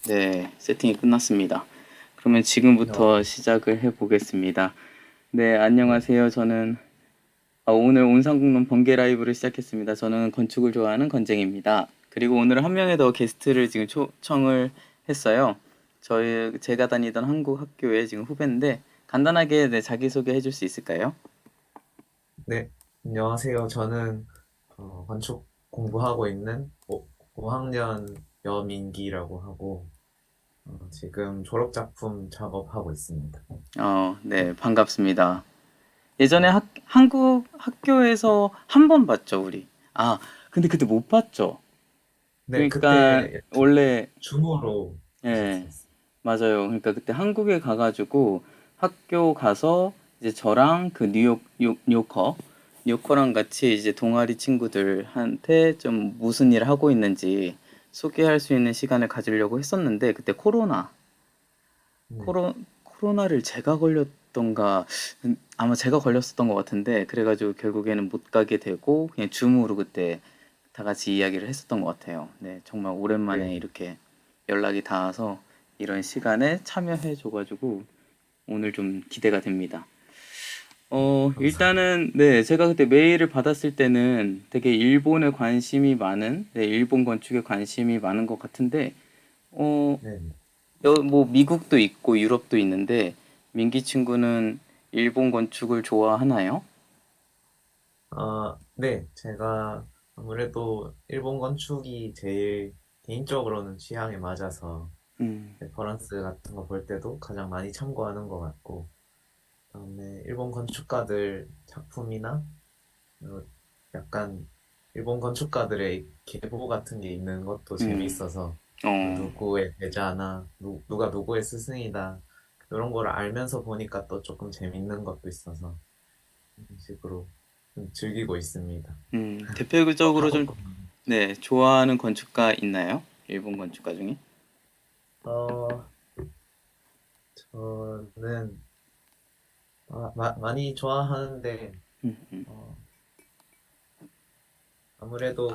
네, 세팅이 끝났습니다. 그러면 안녕하세요. 지금부터 시작을 해보겠습니다. 네, 네. 안녕하세요. 저는 오늘 온상공론 번개 라이브를 시작했습니다. 저는 건축을 좋아하는 건쟁입니다. 그리고 오늘 한 명의 더 게스트를 지금 초청을 했어요. 제가 다니던 한국 학교의 지금 후배인데 간단하게 네, 자기소개 해줄 수 있을까요? 네. 안녕하세요. 저는 건축 공부하고 있는 5학년 여민기라고 하고 지금 졸업작품 작업하고 있습니다. 네, 반갑습니다. 예전에 네. 한국 학교에서 한 번 봤죠, 우리. 아, 근데 그때 못 봤죠. 네, 그러니까 그때 원래 줌으로 예, 했었어요. 맞아요. 그러니까 그때 한국에 가가지고 학교 가서 이제 저랑 그 뉴요커랑 같이 이제 동아리 친구들한테 좀 무슨 일 하고 있는지 소개할 수 있는 시간을 가지려고 했었는데 그때 네. 코로나를 제가 걸렸던가 아마 제가 걸렸었던 것 같은데 그래가지고 결국에는 못 가게 되고 그냥 줌으로 그때 다 같이 이야기를 했었던 것 같아요. 네, 정말 네. 오랜만에 이렇게 연락이 닿아서 이런 시간에 참여해 줘가지고 오늘 좀 기대가 됩니다. 감사합니다. 일단은 네, 제가 그때 메일을 받았을 때는 되게 일본에 관심이 많은, 네, 일본 건축에 관심이 많은 것 같은데 어, 네. 뭐 미국도 있고 유럽도 있는데 민기 친구는 일본 건축을 좋아하나요? 네. 제가 아무래도 일본 건축이 제일 개인적으로는 취향에 맞아서 음, 레퍼런스 같은 거 볼 때도 가장 많이 참고하는 것 같고 그다음에 일본 건축가들 작품이나 어, 약간 일본 건축가들의 계보 같은 게 있는 것도 음, 재밌어서 어, 누구의 제자나 누가 누구의 스승이다 이런 거를 알면서 보니까 또 조금 재밌는 것도 있어서 이런 식으로 좀 즐기고 있습니다. 대표적으로 좀, 학업 네, 좋아하는 건축가 있나요? 일본 건축가 중에? 어 저는 많이 좋아하는데 어, 아무래도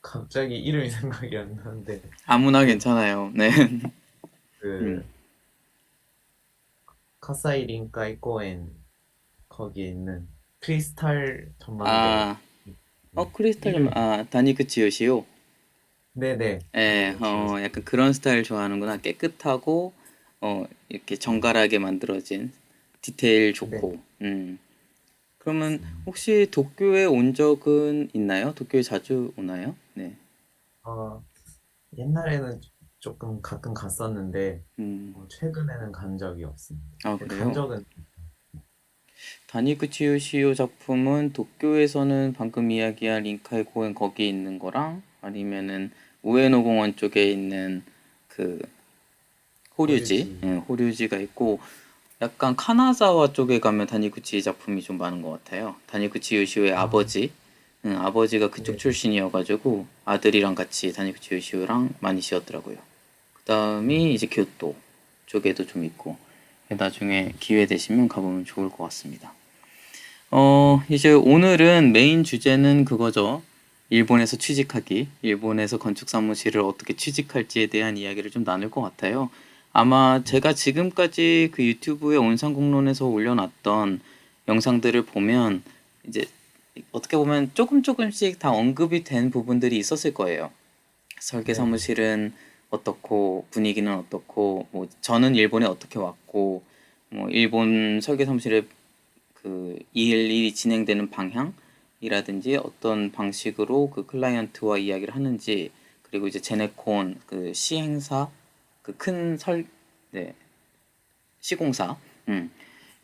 갑자기 이름이 생각이 안 나는데 아무나 그 괜찮아요. 네. 음. 그 카사이 린카이 코엔 거기에 있는 크리스탈 전망대 아, 네. 크리스탈, 이름이 다니크치 요시오? 네네 예, 그 지금 약간 그런 스타일 좋아하는구나. 깨끗하고, 이렇게 네, 정갈하게 만들어진 디테일 네 좋고. 그러면 맞습니다. 혹시 도쿄에 온 적은 있나요? 도쿄에 자주 오나요? 네. 어, 옛날에는 조금 가끔 갔었는데 음, 최근에는 간 적이 없습니다. 아, 간 그래요? 적은 다니쿠치 요시오 작품은 도쿄에서는 방금 이야기한 린카이 공원 거기 있는 거랑 아니면은 우에노 공원 쪽에 있는 그 호류지, 호류지 예, 호류지가 있고 약간 카나자와 쪽에 가면 다니구치 작품이 좀 많은 것 같아요. 다니구치 요시오의 아, 아버지, 아버지가 그쪽 네, 출신이어가지고 아들이랑 같이 다니구치 요시오랑 많이 지었더라고요. 그 네, 다음이 이제 교토 쪽에도 좀 있고 나중에 기회 되시면 가보면 좋을 것 같습니다. 이제 오늘은 메인 주제는 그거죠. 일본에서 취직하기, 일본에서 건축 사무실을 어떻게 취직할지에 대한 이야기를 좀 나눌 것 같아요. 아마 네, 제가 지금까지 그 유튜브에 온상공론에서 올려놨던 영상들을 보면 이제 어떻게 보면 조금 조금씩 다 언급이 된 부분들이 있었을 거예요. 설계 네, 사무실은 어떻고 분위기는 어떻고 뭐 저는 일본에 어떻게 왔고 뭐 일본 설계 사무실의 그 일이 진행되는 방향이라든지 어떤 방식으로 그 클라이언트와 이야기를 하는지 그리고 이제 제네콘 그 시행사 그 큰 네, 시공사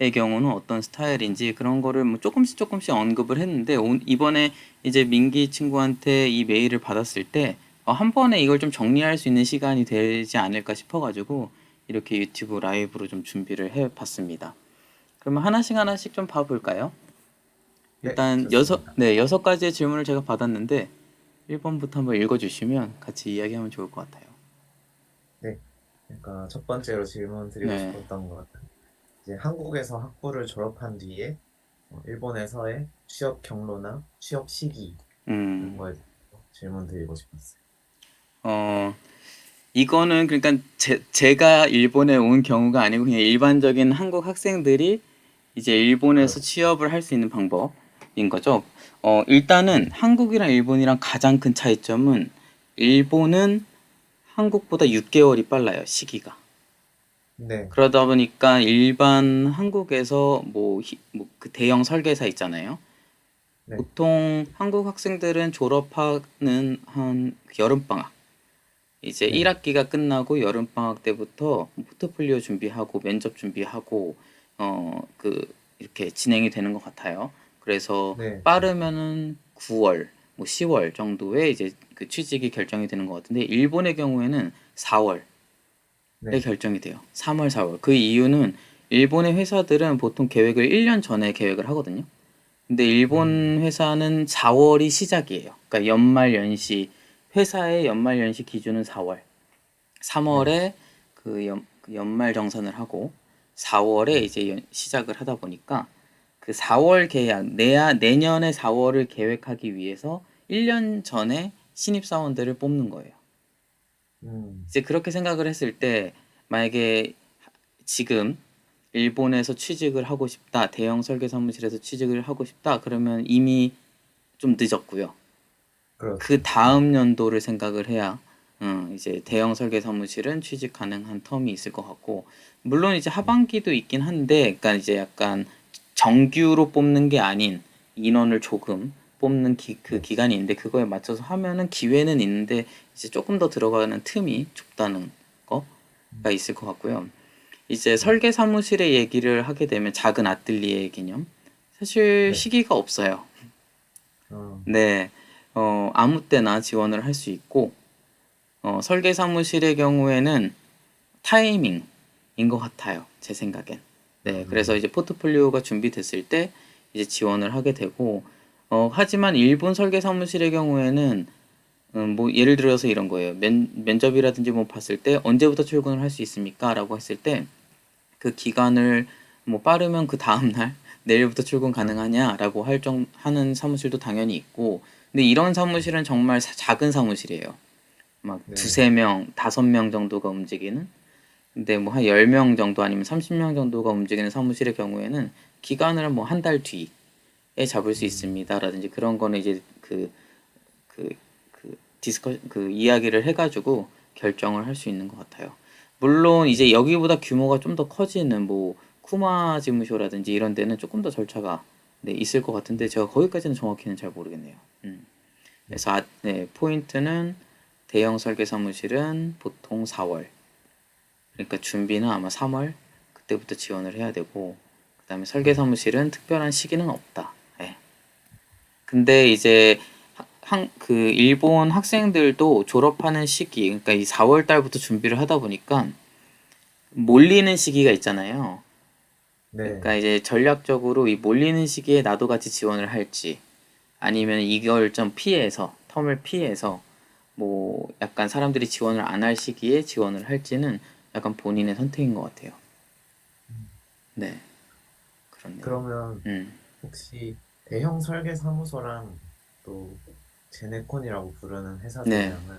의 경우는 어떤 스타일인지 그런 거를 뭐 조금씩 언급을 했는데 이번에 이제 민기 친구한테 이 메일을 받았을 때 한 번에 이걸 좀 정리할 수 있는 시간이 되지 않을까 싶어가지고 이렇게 유튜브 라이브로 좀 준비를 해봤습니다. 그러면 하나씩 하나씩 좀 봐볼까요? 네, 일단 좋습니다. 네, 6가지의 질문을 제가 받았는데 1번부터 한번 읽어주시면 같이 이야기하면 좋을 것 같아요. 네, 그러니까 첫 번째로 질문 드리고 네. 싶었던 건 이제 한국에서 학부를 졸업한 뒤에 일본에서의 취업 경로나 취업 시기 음. 이런 거에 대해서 질문 드리고 싶었어요. 어, 이거는 그러니까 제가 일본에 온 경우가 아니고 그냥 일반적인 한국 학생들이 이제 일본에서 그렇죠. 취업을 할 수 있는 방법인 거죠. 일단은 네. 한국이랑 일본이랑 가장 큰 차이점은 일본은 한국보다 6개월이 빨라요, 시기가. 네. 그러다 보니까 일반 한국에서 그 대형 설계사 있잖아요. 네. 보통 한국 학생들은 졸업하는 한 여름방학, 이제 네. 1학기가 끝나고 여름방학 때부터 포트폴리오 준비하고 면접 준비하고 이렇게 진행이 되는 것 같아요. 그래서 네. 빠르면은 9월, 뭐 10월 정도에 이제 그 취직이 결정이 되는 것 같은데 일본의 경우에는 4월에 네. 결정이 돼요. 3월, 4월. 그 이유는 일본의 회사들은 보통 계획을 1년 전에 계획을 하거든요. 근데 음. 일본 회사는 4월이 시작이에요. 그러니까 연말 연시 회사의 연말 연시 기준은 4월. 네. 3월에 그 연말 정산을 하고 4월에 네. 이제 시작을 하다 보니까 그 4월 계약 내년에 4월을 계획하기 위해서 1년 전에 신입사원들을 뽑는 거예요. 음. 이제 그렇게 생각을 했을 때 만약에 지금 일본에서 취직을 하고 싶다, 대형 설계 사무실에서 취직을 하고 싶다, 그러면 이미 좀 늦었고요. 그 그렇죠. 네. 다음 연도를 생각을 해야 이제 대형 설계 사무실은 취직 가능한 텀이 있을 것 같고, 물론 이제 네. 하반기도 있긴 한데, 그러니까 이제 약간 정규로 뽑는 게 아닌 인원을 조금 뽑는 그 네. 기간이 있는데 그거에 맞춰서 하면은 기회는 있는데 이제 조금 더 들어가는 틈이 좁다는 음. 거가 있을 것 같고요. 이제 네. 설계 사무실의 얘기를 하게 되면 작은 아뜰리에 개념. 사실 네. 시기가 없어요. 어. 네, 아무 때나 지원을 할 수 있고, 설계 사무실의 경우에는 타이밍인 것 같아요. 제 생각엔. 네, 그래서 음. 이제 포트폴리오가 준비됐을 때 이제 지원을 하게 되고, 하지만 일본 설계 사무실의 경우에는 뭐 예를 들어서 이런 거예요. 면접이라든지 뭐 봤을 때 언제부터 출근을 할 수 있습니까? 라고 했을 때 그 기간을 뭐 빠르면 그 다음날 내일부터 출근 아. 가능하냐라고 하는 사무실도 당연히 있고, 근데 이런 네. 사무실은 정말 작은 사무실이에요. 막 네. 두세 명, 5명 정도가 움직이는. 근데 뭐 한 10명 정도 아니면 30명 정도가 움직이는 사무실의 경우에는 기간을 뭐 한 달 뒤에 잡을 수 음. 있습니다라든지 그런 거는 이제 그, 그 이야기를 해가지고 결정을 할 수 있는 것 같아요. 물론 네. 이제 여기보다 규모가 좀 더 커지는 뭐 쿠마事務所라든지 이런 데는 조금 더 절차가 네, 있을 것 같은데 제가 거기까지는 정확히는 잘 모르겠네요. 네. 그래서 네, 포인트는 대형 설계 사무실은 보통 4월. 그러니까 준비는 아마 3월 그때부터 지원을 해야 되고 그다음에 설계 네. 사무실은 특별한 시기는 없다. 예. 근데 이제 그 일본 학생들도 졸업하는 시기, 그러니까 이 4월 달부터 준비를 하다 보니까 몰리는 시기가 있잖아요. 네. 그러니까 이제 전략적으로 이 몰리는 시기에 나도 같이 지원을 할지, 아니면 이걸 좀 피해서, 텀을 피해서, 뭐 약간 사람들이 지원을 안 할 시기에 지원을 할지는 약간 본인의 선택인 것 같아요. 음. 네, 그렇네요. 그러면 음. 혹시 대형 설계 사무소랑 또 제네콘이라고 부르는 네. 회사들이랑은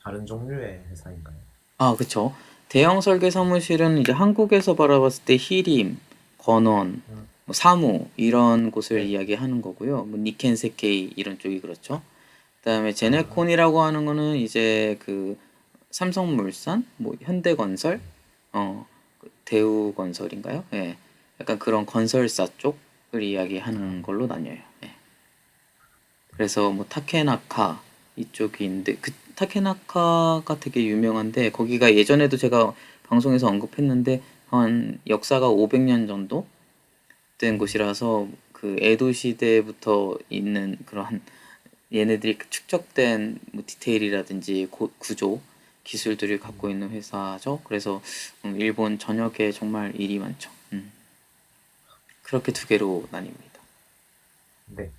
다른 종류의 회사인가요? 아, 그쵸. 대형 설계 사무실은 이제 한국에서 바라봤을 때 히림, 건원, 음. 뭐 사무 이런 곳을 네. 이야기하는 거고요. 뭐 니켄 세케이 이런 쪽이 그렇죠. 그다음에 아. 제네콘이라고 하는 거는 이제 그 삼성물산, 뭐 현대건설, 네. 그 대우건설인가요? 예. 약간 그런 건설사 쪽을 아. 이야기하는 걸로 나뉘어요. 예. 네. 그래서 뭐 타케나카 이쪽이 있는데 그 타케나카가 되게 유명한데 거기가 예전에도 제가 방송에서 언급했는데 한 역사가 500년 정도 된 음. 곳이라서 그 에도 시대부터 있는 그런 얘네들이 축적된 뭐 디테일이라든지 구조 기술들을 갖고 음. 있는 회사죠. 그래서 일본 전역에 정말 일이 많죠. 그렇게 두 개로 나뉩니다. 네.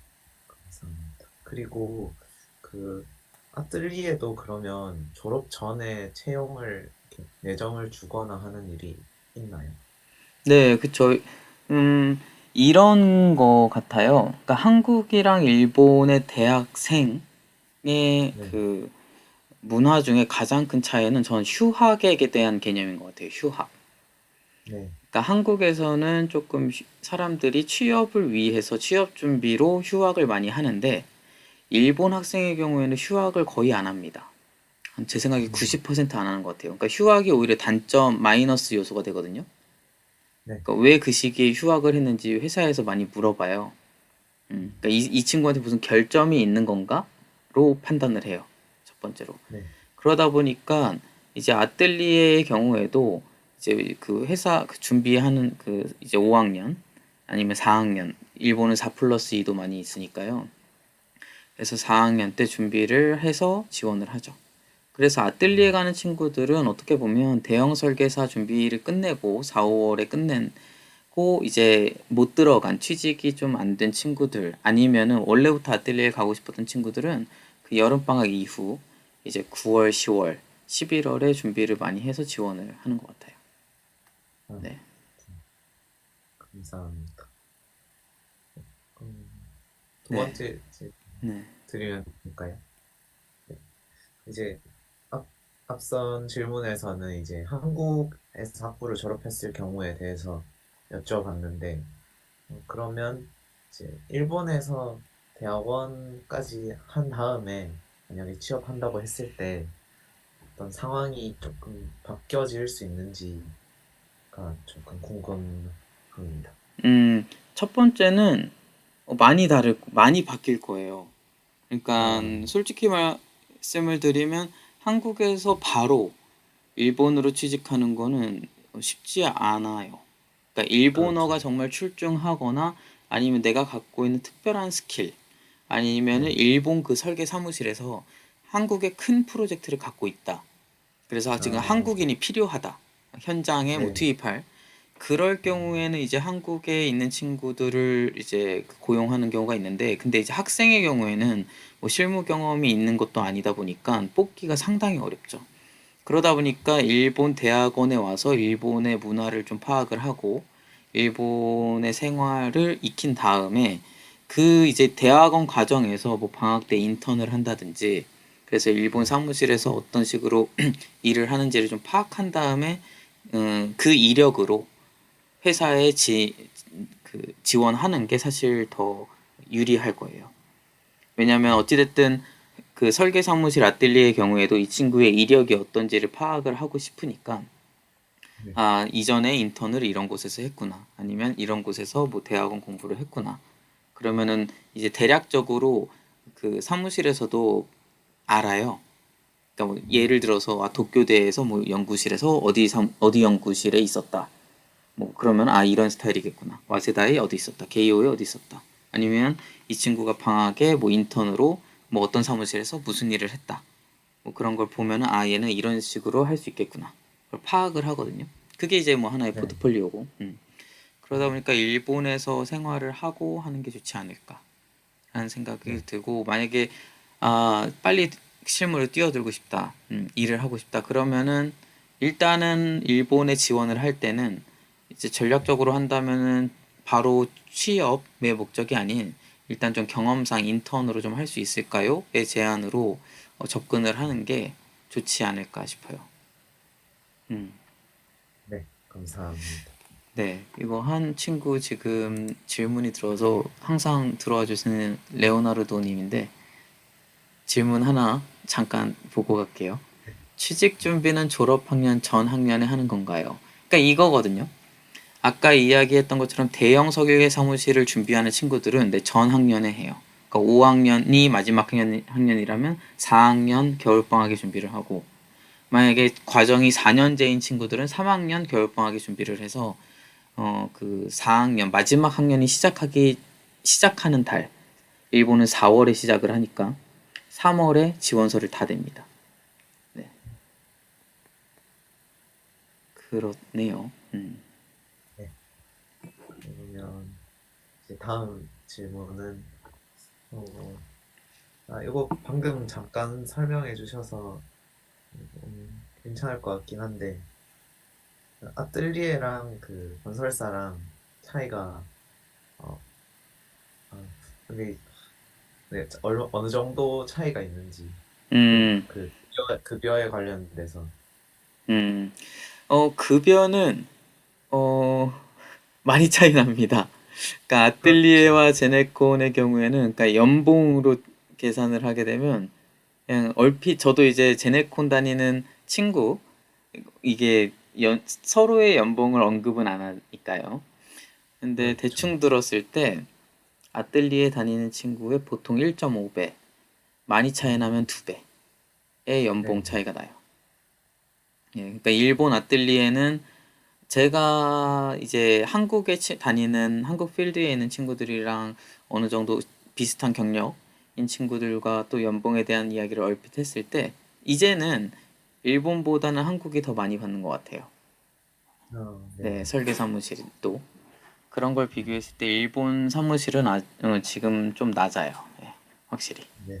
감사합니다. 그리고 그 아뜰리에도 그러면 졸업 전에 채용을 이렇게 내정을 주거나 하는 일이 있나요? 네, 그쵸. 음, 이런 거 같아요. 그러니까 한국이랑 일본의 대학생의 네. 그 문화 중에 가장 큰 차이는 저는 휴학에 대한 개념인 것 같아요. 휴학. 네. 그러니까 한국에서는 조금 사람들이 취업을 위해서 취업 준비로 휴학을 많이 하는데 일본 학생의 경우에는 휴학을 거의 안 합니다. 제 생각에 음, 90%안 하는 것 같아요. 그러니까 휴학이 오히려 단점, 마이너스 요소가 되거든요. 네. 그러니까 왜 그 시기에 휴학을 했는지 회사에서 많이 물어봐요. 음, 그러니까 이 친구한테 무슨 결점이 있는 건가로 판단을 해요. 첫 번째로. 네. 그러다 보니까 이제 아뜰리에의 경우에도 이제 그 회사 그 준비하는 그 이제 5학년 아니면 4학년 일본은 4 플러스 2도 많이 있으니까요. 그래서 4학년 때 준비를 해서 지원을 하죠. 그래서 아뜰리에 음, 가는 친구들은 어떻게 보면 대형 설계사 준비를 끝내고 4, 5월에 끝내고 이제 못 들어간 취직이 좀 안 된 친구들 아니면은 원래부터 아뜰리에 가고 싶었던 친구들은 그 여름방학 이후 이제 9월, 10월, 11월에 준비를 많이 해서 지원을 하는 것 같아요. 아, 네. 감사합니다. 음, 두 네. 번째 이제 네. 드리면 될까요? 네. 이제 앞, 앞선 질문에서는 이제 한국에서 학부를 졸업했을 경우에 대해서 여쭤봤는데, 그러면 이제 일본에서 대학원까지 한 다음에 만약에 취업한다고 했을 때 어떤 상황이 조금 바뀌어질 수 있는지가 조금 궁금합니다. 첫 번째는 많이 바뀔 거예요. 그러니까 아, 네. 솔직히 말씀을 드리면 한국에서 바로 일본으로 취직하는 거는 쉽지 않아요. 그러니까 그렇죠. 일본어가 정말 출중하거나 아니면 내가 갖고 있는 특별한 스킬 아니면은 네. 일본 그 설계 사무실에서 한국의 큰 프로젝트를 갖고 있다. 그래서 지금 아, 한국인이 필요하다. 현장에 뭐 네. 투입할. 그럴 음, 경우에는 이제 한국에 있는 친구들을 이제 고용하는 경우가 있는데, 근데 이제 학생의 경우에는 뭐 실무 경험이 있는 것도 아니다 보니까 뽑기가 상당히 어렵죠. 그러다 보니까 일본 대학원에 와서 일본의 문화를 좀 파악을 하고 일본의 생활을 익힌 다음에 그 이제 대학원 과정에서 뭐 방학 때 인턴을 한다든지 그래서 일본 음, 사무실에서 어떤 식으로 일을 하는지를 좀 파악한 다음에 그 이력으로 회사에 지원하는 게 사실 더 유리할 거예요. 왜냐하면 음, 어찌됐든 그 설계 사무실 아뜰리에의 경우에도 이 친구의 이력이 어떤지를 파악을 하고 싶으니까 네. 아, 이전에 인턴을 이런 곳에서 했구나. 아니면 이런 곳에서 뭐 대학원 공부를 했구나. 그러면은 이제 대략적으로 그 사무실에서도 알아요. 그러니까 뭐 음, 예를 들어서 아, 도쿄대에서 뭐 연구실에서 어디 연구실에 있었다. 뭐 그러면 아 이런 스타일이겠구나. 와세다에 어디 있었다. 게이오에 어디 있었다. 아니면 이 친구가 방학에 뭐 인턴으로 뭐 어떤 사무실에서 무슨 일을 했다. 뭐 그런 걸 보면은 아 얘는 이런 식으로 할 수 있겠구나. 그걸 파악을 하거든요. 그게 이제 뭐 하나의 네. 포트폴리오고. 그러다 음, 보니까 일본에서 생활을 하고 하는 게 좋지 않을까 라는 네. 생각이 들고 만약에 아 빨리 실무를 뛰어들고 싶다. 일을 하고 싶다. 그러면은 일단은 일본에 지원을 할 때는 이제 네. 전략적으로 한다면은 바로 취업의 목적이 아닌 일단 좀 경험상 인턴으로 좀 할 수 있을까요?의 제안으로 접근을 하는 게 좋지 않을까 싶어요. 음. 네. 감사합니다. 네, 이거 한 친구 지금 질문이 들어서 항상 들어와 주시는 레오나르도 님인데 질문 하나 잠깐 보고 갈게요. 네. 취직 준비는 졸업 학년 전 학년에 하는 건가요? 그러니까 이거거든요. 아까 이야기했던 것처럼 대형 석유회 사무실을 준비하는 친구들은 내 전 학년에 해요. 그러니까 5학년이 마지막 학년이라면 4학년 겨울방학에 준비를 하고 만약에 과정이 4년제인 친구들은 3학년 겨울방학에 준비를 해서 그 4학년 마지막 학년이 시작하는 달 일본은 4월에 시작을 하니까 3월에 지원서를 다 냅니다. 네, 그렇네요. 네. 그러면 이제 다음 질문은 어, 이거 방금 잠깐 설명해 주셔서 괜찮을 것 같긴 한데 아뜰리에랑 그 건설사랑 차이가 어, 그게 네, 어느 정도 차이가 있는지 음, 그 급여에 관련돼서. 음, 급여는 어, 많이 차이 납니다. 그러니까 그렇죠. 아뜰리에와 제네콘의 경우에는 그러니까 연봉으로 계산을 하게 되면 그냥 얼핏 저도 이제 제네콘 다니는 친구 이게 서로의 연봉을 언급은 안 하니까요. 근데 그렇죠. 대충 들었을 때 아뜰리에 다니는 친구의 보통 1.5배, 많이 차이 음, 나면 2배의 연봉 네. 차이가 나요. 예, 그러니까 일본 아뜰리에는 제가 이제 한국에 다니는 한국 필드에 있는 친구들이랑 어느 정도 비슷한 경력인 친구들과 또 연봉에 대한 이야기를 얼핏 했을 때 이제는 일본보다는 한국이 더 많이 받는 것 같아요. 네, 네네. 설계 사무실도 그런 걸 비교했을 때 일본 사무실은 지금 좀 낮아요. 예, 확실히. 네.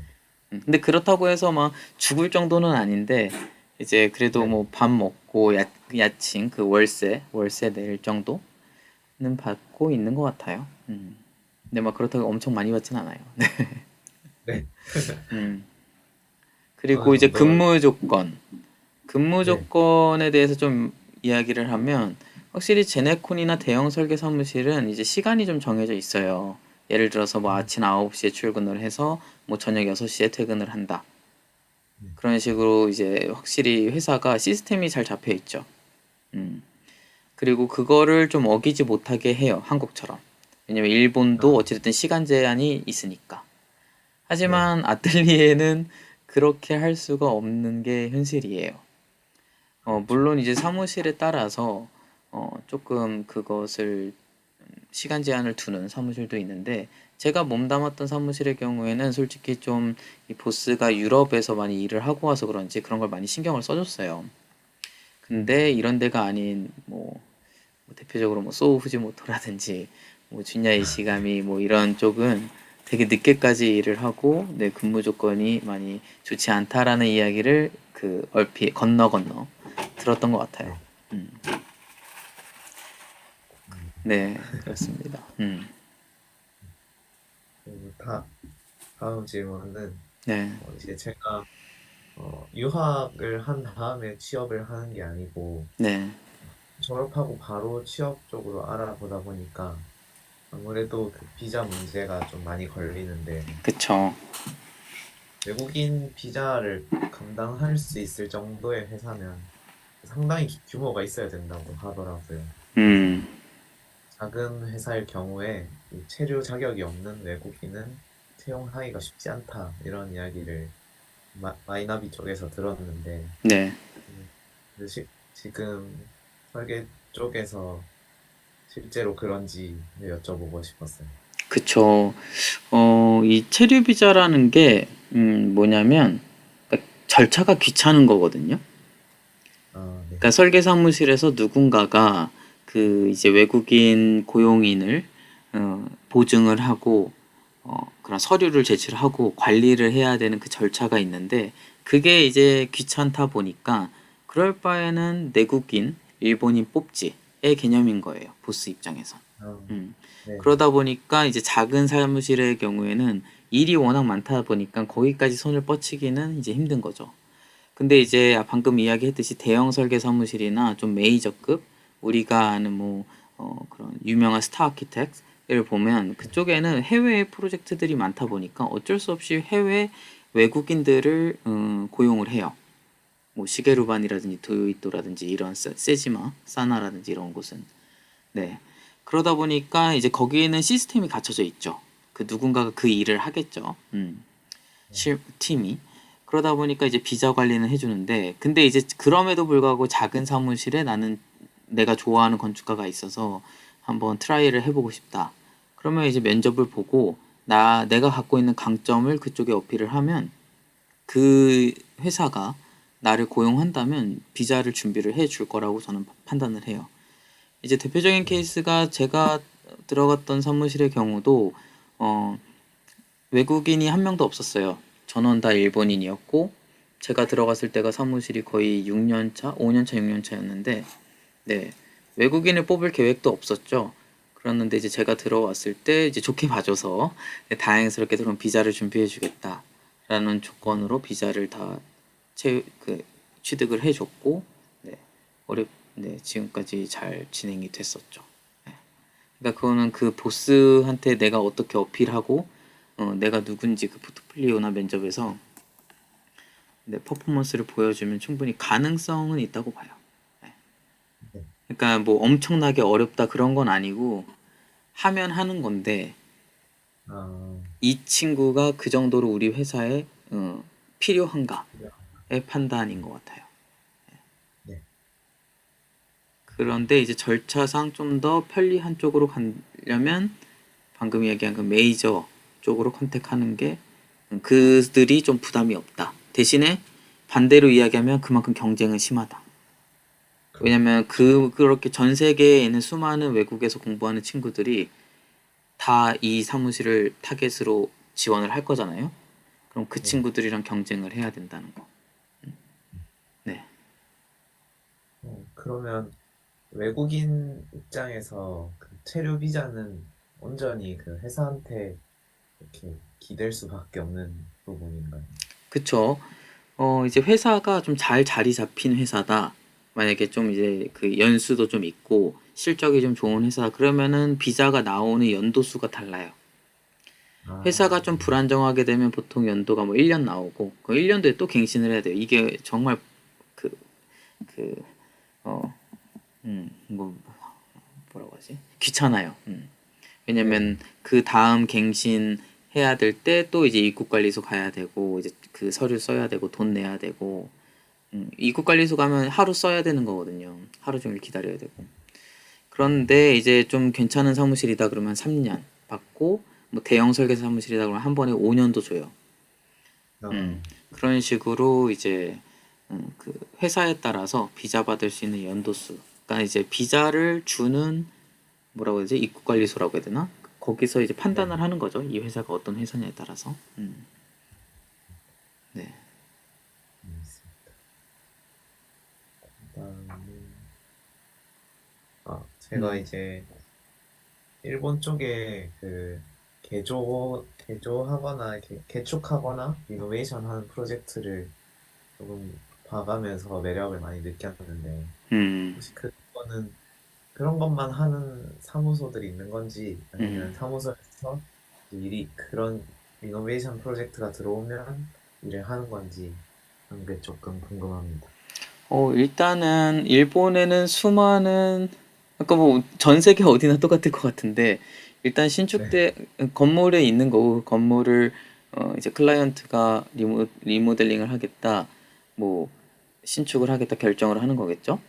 근데 그렇다고 해서 막 죽을 정도는 아닌데 이제 그래도 네. 뭐 밥 먹고 야칭 그 월세 낼 정도는 받고 있는 것 같아요. 근데 막 그렇다고 엄청 많이 받진 않아요. 네. 음. 어느 그리고 이제 정도. 근무 조건. 근무 네. 조건에 대해서 좀 이야기를 하면 확실히 제네콘이나 대형 설계 사무실은 이제 시간이 좀 정해져 있어요. 예를 들어서 뭐 음, 아침 9시에 출근을 해서 뭐 저녁 6시에 퇴근을 한다. 네. 그런 식으로 이제 확실히 회사가 시스템이 잘 잡혀 있죠. 음. 그리고 그거를 좀 어기지 못하게 해요. 한국처럼. 왜냐면 일본도 아, 어찌됐든 시간 제한이 있으니까. 네. 하지만 아틀리에는 그렇게 할 수가 없는 게 현실이에요. 그렇죠. 물론 이제 사무실에 따라서 조금 그것을 시간 제한을 두는 사무실도 있는데 제가 몸담았던 사무실의 경우에는 솔직히 좀 이 보스가 유럽에서 많이 일을 하고 와서 그런지 그런 걸 많이 신경을 써줬어요. 근데 음, 이런 데가 아닌 뭐 대표적으로 뭐 소우 후지모토라든지 뭐 준야 이시가미 뭐 이런 쪽은 되게 늦게까지 일을 하고 내 근무 조건이 많이 좋지 않다라는 이야기를 그 얼핏 건너 들었던 것 같아요. 네. 음, 음, 네, 그렇습니다. 그리고 다음 질문은 네, 이제 제가 유학을 한 다음에 취업을 하는 게 아니고 네, 졸업하고 바로 취업 쪽으로 알아보다 보니까 아무래도 그 비자 문제가 좀 많이 걸리는데 그쵸. 외국인 비자를 감당할 수 있을 정도의 회사면 상당히 규모가 있어야 된다고 하더라고요. 그래서 음, 작은 회사일 경우에 이 체류 자격이 없는 외국인은 채용하기가 쉽지 않다 이런 이야기를 마이나비 쪽에서 들었는데 네, 음, 지금 설계 쪽에서 실제로 그런지 여쭤보고 싶었어요. 그쵸. 이 체류 비자라는 게 뭐냐면 그러니까 절차가 귀찮은 거거든요. 아, 네. 그러니까 설계 사무실에서 누군가가 그 이제 외국인 고용인을 보증을 하고 그런 서류를 제출하고 관리를 해야 되는 그 절차가 있는데 그게 이제 귀찮다 보니까 그럴 바에는 내국인, 일본인 뽑지의 개념인 거예요. 보스 입장에선. 아, 음. 네. 그러다 보니까 이제 작은 사무실의 경우에는 일이 워낙 많다 보니까 거기까지 손을 뻗치기는 이제 힘든 거죠. 근데 이제 방금 이야기했듯이 대형 설계 사무실이나 좀 메이저급 우리가 아는 뭐 그런 유명한 스타 아키텍트를 보면 네. 그쪽에는 해외 프로젝트들이 많다 보니까 어쩔 수 없이 해외 외국인들을 고용을 해요. 뭐 시게루반이라든지 도요이토라든지 이런 세지마, 사나라든지 이런 곳은 네. 그러다 보니까 이제 거기에는 시스템이 갖춰져 있죠. 그 누군가가 그 일을 하겠죠. 네. 팀이. 그러다 보니까 이제 비자 관리는 해주는데, 근데 이제 그럼에도 불구하고 작은 사무실에 나는 내가 좋아하는 건축가가 있어서 한번 트라이를 해보고 싶다. 그러면 이제 면접을 보고, 내가 갖고 있는 강점을 그쪽에 어필을 하면 그 회사가 나를 고용한다면 비자를 준비를 해줄 거라고 저는 판단을 해요. 이제 대표적인 네. 케이스가 제가 들어갔던 사무실의 경우도 어, 외국인이 한 명도 없었어요. 전원 다 일본인이었고 제가 들어갔을 때가 사무실이 거의 6년 차, 5년 차, 6년 차였는데 네. 외국인을 뽑을 계획도 없었죠. 그랬는데 이제 제가 들어왔을 때 이제 좋게 봐줘서 네, 다행스럽게 그럼 비자를 준비해 주겠다라는 조건으로 비자를 다 취득을 해줬고, 네, 네, 지금까지 잘 진행이 됐었죠. 네. 그러니까 그거는 그 보스한테 내가 어떻게 어필하고, 내가 누군지 그 포트폴리오나 면접에서 내 퍼포먼스를 보여주면 충분히 가능성은 있다고 봐요. 네. 네. 그러니까 뭐 엄청나게 어렵다 그런 건 아니고 하면 하는 건데 아, 이 친구가 그 정도로 우리 회사에 필요한가의 그냥, 판단인 것 같아요. 네. 그런데 이제 절차상 좀 더 편리한 쪽으로 가려면 방금 얘기한 그 메이저 쪽으로 컨택하는 게 그들이 좀 부담이 없다. 대신에 반대로 이야기하면 그만큼 경쟁은 심하다. 왜냐면 그렇죠. 그렇게 전 세계에 있는 수많은 외국에서 공부하는 친구들이 다 이 사무실을 타겟으로 지원을 할 거잖아요. 그럼 그 네. 친구들이랑 경쟁을 해야 된다는 거. 네. 그러면 외국인 입장에서 그 체류 비자는 온전히 그 회사한테 이렇게 기댈 수밖에 없는 부분인가요? 그쵸. 이제 회사가 좀 잘 자리 잡힌 회사다. 만약에 좀 이제 그 연수도 좀 있고 실적이 좀 좋은 회사 그러면은 비자가 나오는 연도수가 달라요. 회사가 아, 좀 불안정하게 되면 보통 연도가 뭐 1년 나오고 그 1년도에 또 갱신을 해야 돼요. 이게 정말 그, 그, 어, 뭐, 뭐라고 하지? 귀찮아요. 네. 왜냐면 그 다음 갱신 해야 될 때 또 이제 입국관리소 가야 되고 이제 그 서류 써야 되고 돈 내야 되고 입국관리소 가면 하루 써야 되는 거거든요. 하루 종일 기다려야 되고. 그런데 이제 좀 괜찮은 사무실이다 그러면 3년 받고 뭐 대형 설계 사무실이다 그러면 한 번에 5년도 줘요. 아, 음, 그런 식으로 이제 그 회사에 따라서 비자 받을 수 있는 연도수. 그러니까 이제 비자를 주는 뭐라고 해야 되지? 입국관리소라고 해야 되나? 거기서 이제 네. 판단을 하는 거죠. 이 회사가 어떤 회사냐에 따라서. 네. 알겠습니다. 그다음에 제가 음, 이제 일본 쪽에 그 개조하거나 개축하거나 리노베이션 하는 프로젝트를 조금 봐가면서 매력을 많이 느꼈는데 음, 혹시 그거는 그런 것만 하는 사무소들이 있는 건지 음. 아니면 사무소에서 일이 그런 리노베이션 프로젝트가 들어오면 일을 하는 건지 하는 게 조금 궁금합니다. 일단은 일본에는 수많은 아까 뭐 전 세계 어디나 똑같을 것 같은데 일단 네. 신축대 건물에 있는 거고 그 건물을 이제 클라이언트가 리모델링을 하겠다 뭐 신축을 하겠다 결정을 하는 거겠죠.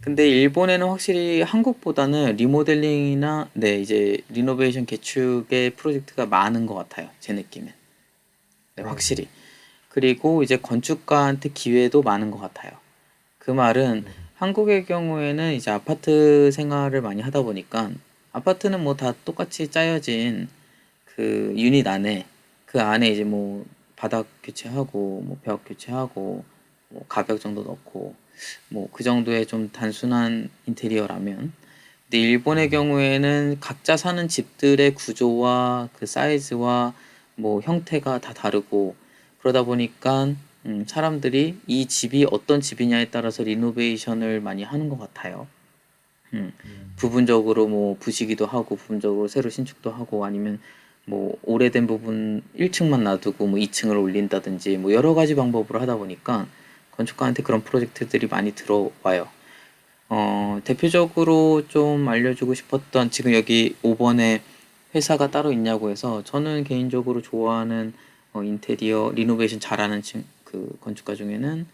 근데 일본에는 확실히 한국보다는 리모델링이나 네 이제 리노베이션 개축의 프로젝트가 많은 것 같아요. 제 느낌엔. 네, 네. 확실히. 그리고 이제 건축가한테 기회도 많은 것 같아요. 그 말은 네. 한국의 경우에는 이제 아파트 생활을 많이 하다 보니까 아파트는 뭐 다 똑같이 짜여진 그 유닛 안에 그 안에 이제 뭐 바닥 교체하고 뭐 벽 교체하고 뭐 가벽 정도 넣고 뭐 그 정도의 좀 단순한 인테리어라면 근데 일본의 네. 경우에는 각자 사는 집들의 구조와 그 사이즈와 뭐 형태가 다 다르고 그러다 보니까 사람들이 이 집이 어떤 집이냐에 따라서 리노베이션을 많이 하는 것 같아요. 음, 음, 부분적으로 뭐 부시기도 하고 부분적으로 새로 신축도 하고 아니면 뭐 오래된 부분 1층만 놔두고 뭐 2층을 올린다든지 뭐 여러 가지 방법으로 하다 보니까 건축가한테 그런 프로젝트들이 많이 들어와요. 대표적으로 좀 알려주고 싶었던 지금 여기 5번에 회사가 따로 있냐고 해서 저는 개인적으로 좋아하는 인테리어 리노베이션 잘하는 그 건축가 중에는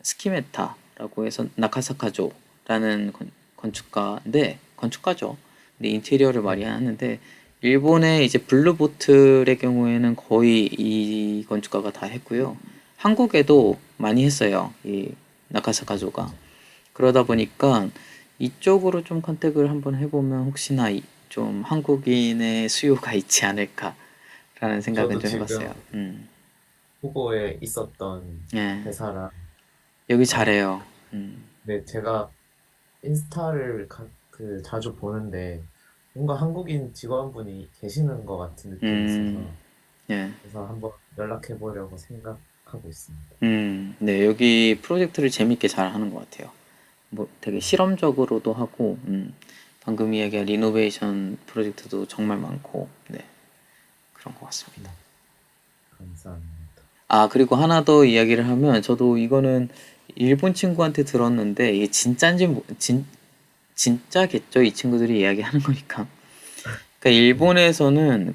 스키메타라고 해서 나카사카조라는 건축가인데 건축가죠. 근데 인테리어를 많이 네. 하는데 일본의 이제 블루보틀의 경우에는 거의 이 건축가가 다 했고요. 한국에도 많이 했어요. 이 나카사카조가. 그러다 네. 보니까 이쪽으로 좀 컨택을 한번 해보면 혹시나 좀 한국인의 수요가 있지 않을까라는 생각은 저도 좀 해봤어요. 지금 후보에 있었던 예, 회사라 여기 아, 잘해요. 네, 제가 인스타를 자주 보는데 뭔가 한국인 직원분이 계시는 것 같은 느낌이 음, 있어서 예. 그래서 한번 연락해 보려고 생각하고 하고 있습니다. 네, 여기 프로젝트를 재밌게 잘 하는 것 같아요. 뭐 되게 실험적으로도 하고, 방금 이야기한 리노베이션 프로젝트도 정말 많고, 네, 그런 것 같습니다. 감사합니다. 아, 그리고 하나 더 이야기를 하면, 저도 이거는 일본 친구한테 들었는데, 이게 진짜겠죠? 이 친구들이 이야기하는 거니까. 그러니까 네. 일본에서는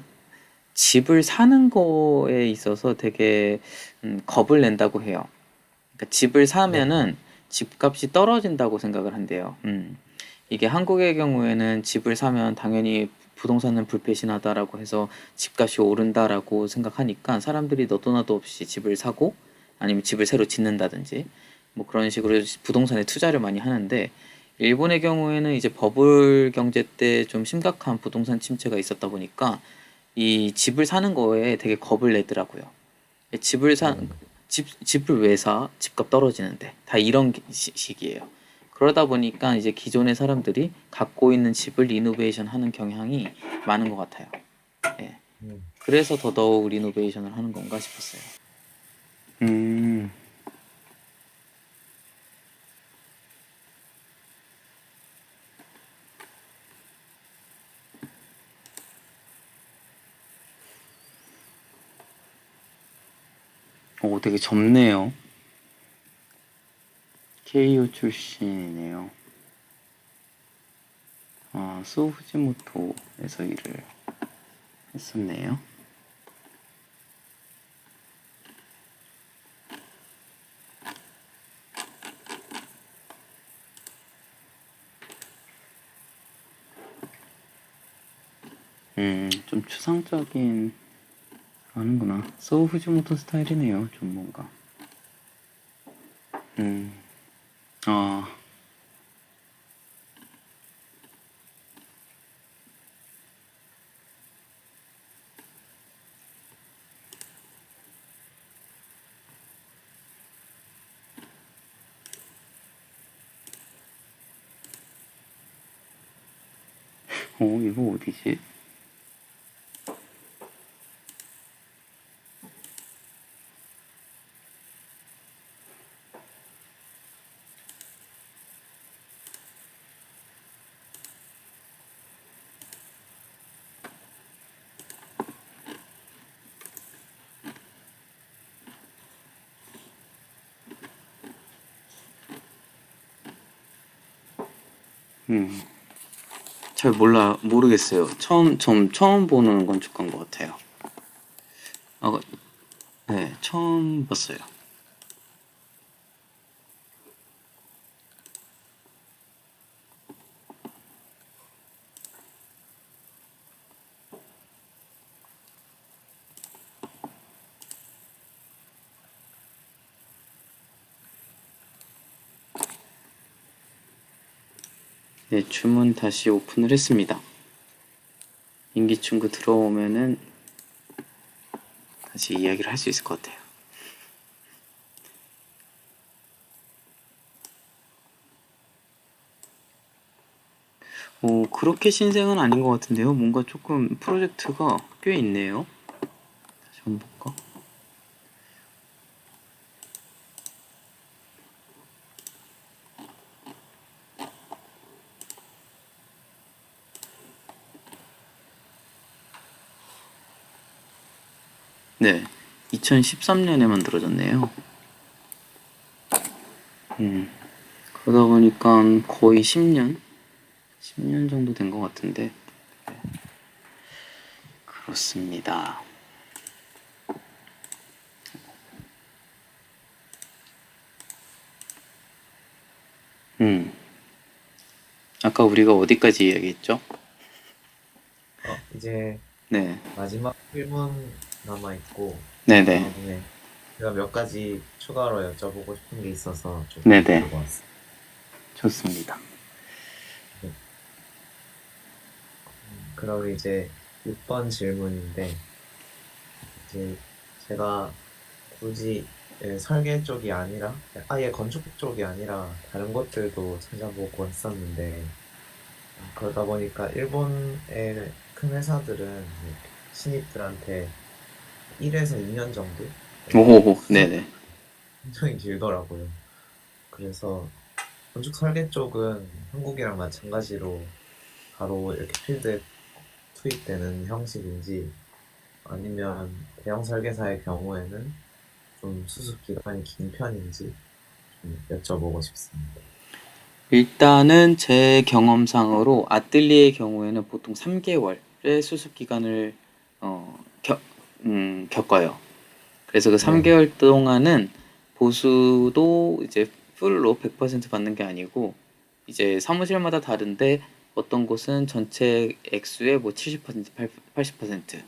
집을 사는 거에 있어서 되게 겁을 낸다고 해요. 그러니까 집을 네. 사면은 집값이 떨어진다고 생각을 한대요. 이게 한국의 경우에는 집을 사면 당연히 부동산은 불패신하다라고 해서 집값이 오른다라고 생각하니까 사람들이 너도 나도 없이 집을 사고 아니면 집을 새로 짓는다든지 뭐 그런 식으로 부동산에 투자를 많이 하는데 일본의 경우에는 이제 버블 경제 때 좀 심각한 부동산 침체가 있었다 보니까 이 집을 사는 거에 되게 겁을 내더라고요. 집을 사, 네. 집을 왜 사? 집값 떨어지는데. 다 이런 식이에요. 그러다 보니까 이제 기존의 사람들이 갖고 있는 집을 리노베이션 하는 경향이 많은 것 같아요. 예. 음. 그래서 더더욱 리노베이션을 하는 건가 싶었어요. 음, 오, 되게 젊네요. KU 출신이네요. 아, 수후지모토에서 일을 했었네요. 좀 추상적인 하는구나. 소후지모토 스타일이네요. 좀 뭔가. 음, 아, 이거 어디지? 잘 모르겠어요. 처음 보는 건축가인 것 같아요. 아, 네, 처음 봤어요. 네, 주문 다시 오픈을 했습니다. 인기친구 들어오면은 다시 이야기를 할 수 있을 것 같아요. 그렇게 신생은 아닌 것 같은데요. 뭔가 조금 프로젝트가 꽤 있네요. 다시 한번 볼까? 네, 2013년에 만들어졌네요. 그러다 보니까 거의 10년 정도 된 것 같은데. 네, 그렇습니다. 음, 아까 우리가 어디까지 이야기했죠? 이제 네, 마지막 1분 남아 있고, 네네, 다음에 제가 몇 가지 추가로 여쭤보고 싶은 게 있어서 조금 네네, 들고 왔어요. 좋습니다. 네. 그럼 이제 6번 질문인데, 이제 제가 굳이 설계 쪽이 아니라, 아예 건축 쪽이 아니라 다른 것들도 찾아보고 했었는데, 그러다 보니까 일본의 큰 회사들은 이제 신입들한테 1에서 2년 정도 오호호, 네네. 굉장히 길더라고요. 그래서 건축 설계 쪽은 한국이랑 마찬가지로 바로 이렇게 필드에 투입되는 형식인지 아니면 대형 설계사의 경우에는 좀 수습 기간이 긴 편인지 좀 여쭤보고 싶습니다. 일단은 제 경험상으로 아뜰리에의 경우에는 보통 3개월의 수습 기간을 어, 겪어요. 그래서 그 네, 3개월 동안은 보수도 이제 풀로 100% 받는 게 아니고 이제 사무실마다 다른데 어떤 곳은 전체 액수의 뭐 70%, 80% 네,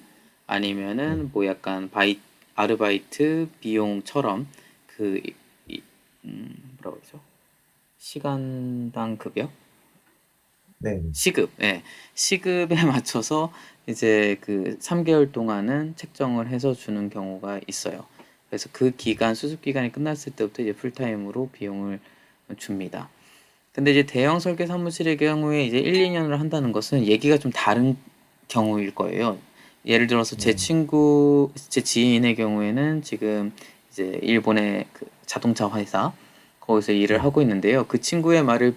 아니면은 뭐 약간 아르바이트 비용처럼 그 뭐라고 그러죠? 시간당 급여? 네, 시급, 예. 시급에 맞춰서 이제 그 3개월 동안은 책정을 해서 주는 경우가 있어요. 그래서 그 기간, 수습 기간이 끝났을 때부터 이제 풀타임으로 비용을 줍니다. 근데 이제 대형 설계 사무실의 경우에 이제 1, 2년을 한다는 것은 얘기가 좀 다른 경우일 거예요. 예를 들어서 제 네, 친구, 제 지인의 경우에는 지금 이제 일본의 그 자동차 회사 거기서 일을 네, 하고 있는데요. 그 친구의 말을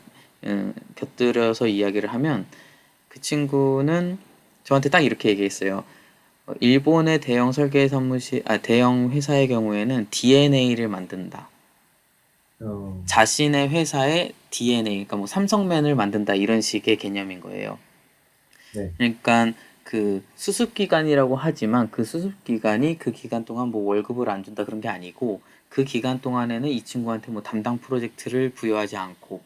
곁들여서 이야기를 하면 그 친구는 저한테 딱 이렇게 얘기했어요. 일본의 대형 설계 사무실, 대형 회사의 경우에는 DNA를 만든다. 어, 자신의 회사의 DNA, 그러니까 뭐 삼성맨을 만든다 이런 식의 개념인 거예요. 네, 그러니까 그 수습 기간이라고 하지만 그 수습 기간이 그 기간 동안 뭐 월급을 안 준다 그런 게 아니고 그 기간 동안에는 이 친구한테 뭐 담당 프로젝트를 부여하지 않고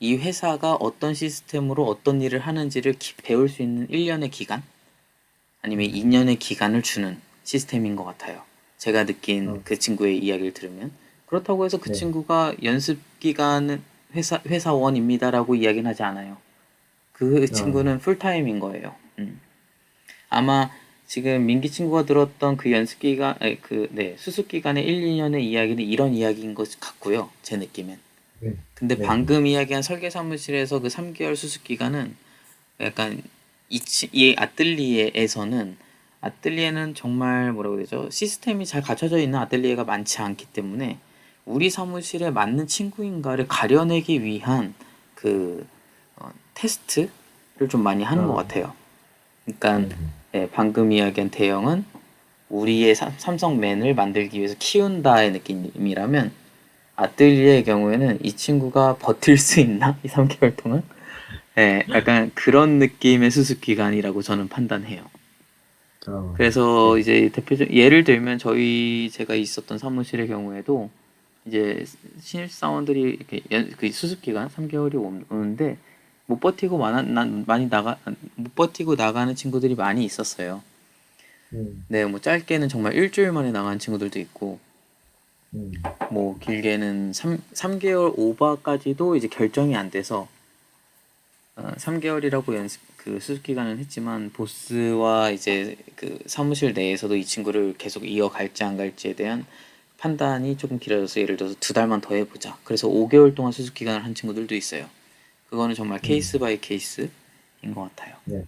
이 회사가 어떤 시스템으로 어떤 일을 하는지를 배울 수 있는 1년의 기간 아니면 음, 2년의 기간을 주는 시스템인 것 같아요. 제가 느낀 어, 그 친구의 이야기를 들으면 그렇다고 해서 그 네, 친구가 연습 기간은 회사원입니다라고 이야기는 하지 않아요. 그 어, 친구는 풀타임인 거예요. 아마 지금 민기 친구가 들었던 그 연습 기간, 네, 수습 기간의 1, 2년의 이야기는 이런 이야기인 것 같고요. 제 느낌엔. 네, 근데 네, 네, 방금 이야기한 설계 사무실에서 그 3개월 수습 기간은 약간 이 아뜰리에에서는 아뜰리에는 정말 뭐라고 해야 되죠? 시스템이 잘 갖춰져 있는 아뜰리에가 많지 않기 때문에 우리 사무실에 맞는 친구인가를 가려내기 위한 그 테스트를 좀 많이 하는 것 어, 같아요. 그러니까 네, 네, 예, 방금 이야기한 대형은 우리의 삼성맨을 만들기 위해서 키운다의 느낌이라면 아뜰리에의 경우에는 이 친구가 버틸 수 있나? 이 3개월 동안? 예, 약간 그런 느낌의 수습 기간이라고 저는 판단해요. 그래서 네, 이제 대표적 예를 들면 제가 있었던 사무실의 경우에도 이제 신입사원들이 이렇게 그 수습 기간 3개월이 오는데 못 버티고 많이 못 버티고 나가는 친구들이 많이 있었어요. 음, 네, 뭐 짧게는 정말 일주일 만에 나간 친구들도 있고 음, 뭐 길게는 3개월 오버까지도 이제 결정이 안 돼서 3개월이라고 그 수습 기간은 했지만 보스와 이제 그 사무실 내에서도 이 친구를 계속 이어갈지 안 갈지에 대한 판단이 조금 길어져서 예를 들어서 2달만 더 해보자. 그래서 5개월 동안 수습 기간을 한 친구들도 있어요. 그거는 정말 케이스 바이 케이스인 것 같아요. 네.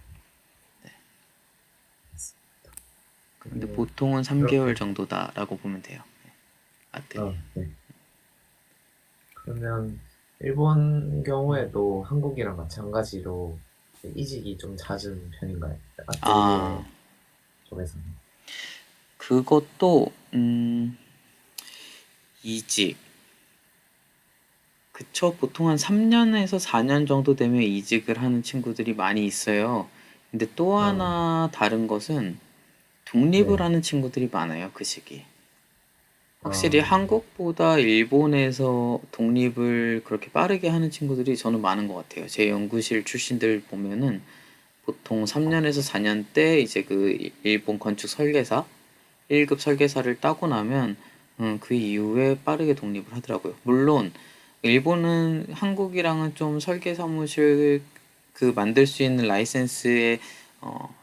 근데 그러면 보통은 3개월 이렇게, 정도다라고 보면 돼요. 아뜰리. 네. 그러면 일본 경우에도 한국이랑 마찬가지로 이직이 좀 잦은 편인가요? 아, 아뜰리에 쪽에서는. 그것도 이직. 그쵸. 보통 한 3년에서 4년 정도 되면 이직을 하는 친구들이 많이 있어요. 근데 또 어, 하나 다른 것은 독립을 네. 하는 친구들이 많아요, 그 시기. 확실히 어, 한국보다 일본에서 독립을 그렇게 빠르게 하는 친구들이 저는 많은 것 같아요. 제 연구실 출신들 보면은 보통 3년에서 4년 때 이제 그 일본 건축 설계사, 1급 설계사를 따고 나면 그 이후에 빠르게 독립을 하더라고요. 물론 일본은 한국이랑은 좀 설계 사무실 그 만들 수 있는 라이센스의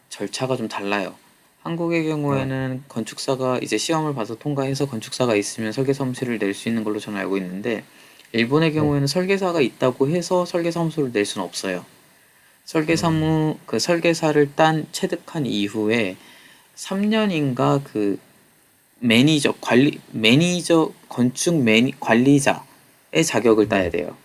절차가 좀 달라요. 한국의 어, 경우에는 건축사가 이제 시험을 봐서 통과해서 건축사가 있으면 설계 사무실을 낼 수 있는 걸로 저는 알고 있는데 일본의 네. 경우에는 설계사가 있다고 해서 설계 사무소를 낼 수는 없어요. 어, 설계사를 체득한 이후에 3년인가 그 건축 관리자의 자격을 따야 네. 돼요.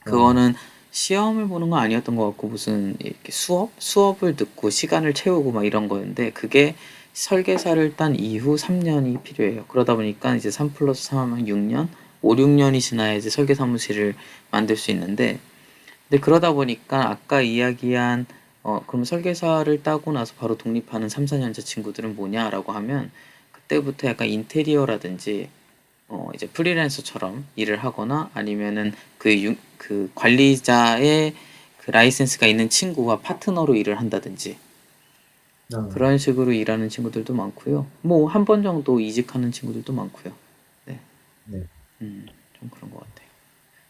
어, 그거는 시험을 보는 건 아니었던 것 같고 무슨 이렇게 수업을 듣고 시간을 채우고 막 이런 거였는데 그게 설계사를 딴 이후 3년이 필요해요. 그러다 보니까 이제 3 플러스 3 하면 6년, 5, 6년이 지나야 이제 설계 사무실을 만들 수 있는데 근데 그러다 보니까 아까 이야기한 그럼 설계사를 따고 나서 바로 독립하는 3, 4년차 친구들은 뭐냐라고 하면 그때부터 약간 인테리어라든지 이제 프리랜서처럼 일을 하거나 아니면은 그 관리자의 그 라이센스가 있는 친구와 파트너로 일을 한다든지 어, 그런 식으로 일하는 친구들도 많고요. 뭐 한 번 정도 이직하는 친구들도 많고요. 네, 네. 좀 그런 것 같아요.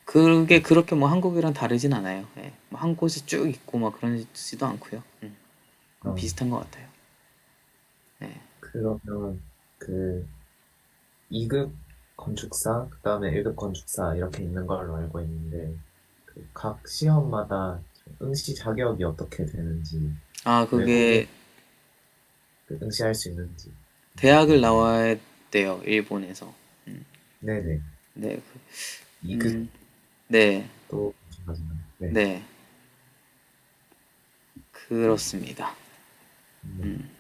그게 그렇게 뭐 한국이랑 다르진 않아요. 예, 뭐한 곳에 쭉 있고 막 그러지도 않고요. 어, 비슷한 것 같아요. 네. 그러면 그 2급 건축사, 그다음에 1급 건축사 이렇게 있는 걸로 알고 있는데 그 각 시험마다 응시 자격이 어떻게 되는지 아, 외국인 그게 그 응시할 수 있는지 대학을 궁금해요. 나와야 돼요, 일본에서. 음, 네네. 네, 2급도 네, 마찬가지나요? 네. 네, 그렇습니다. 네. 음.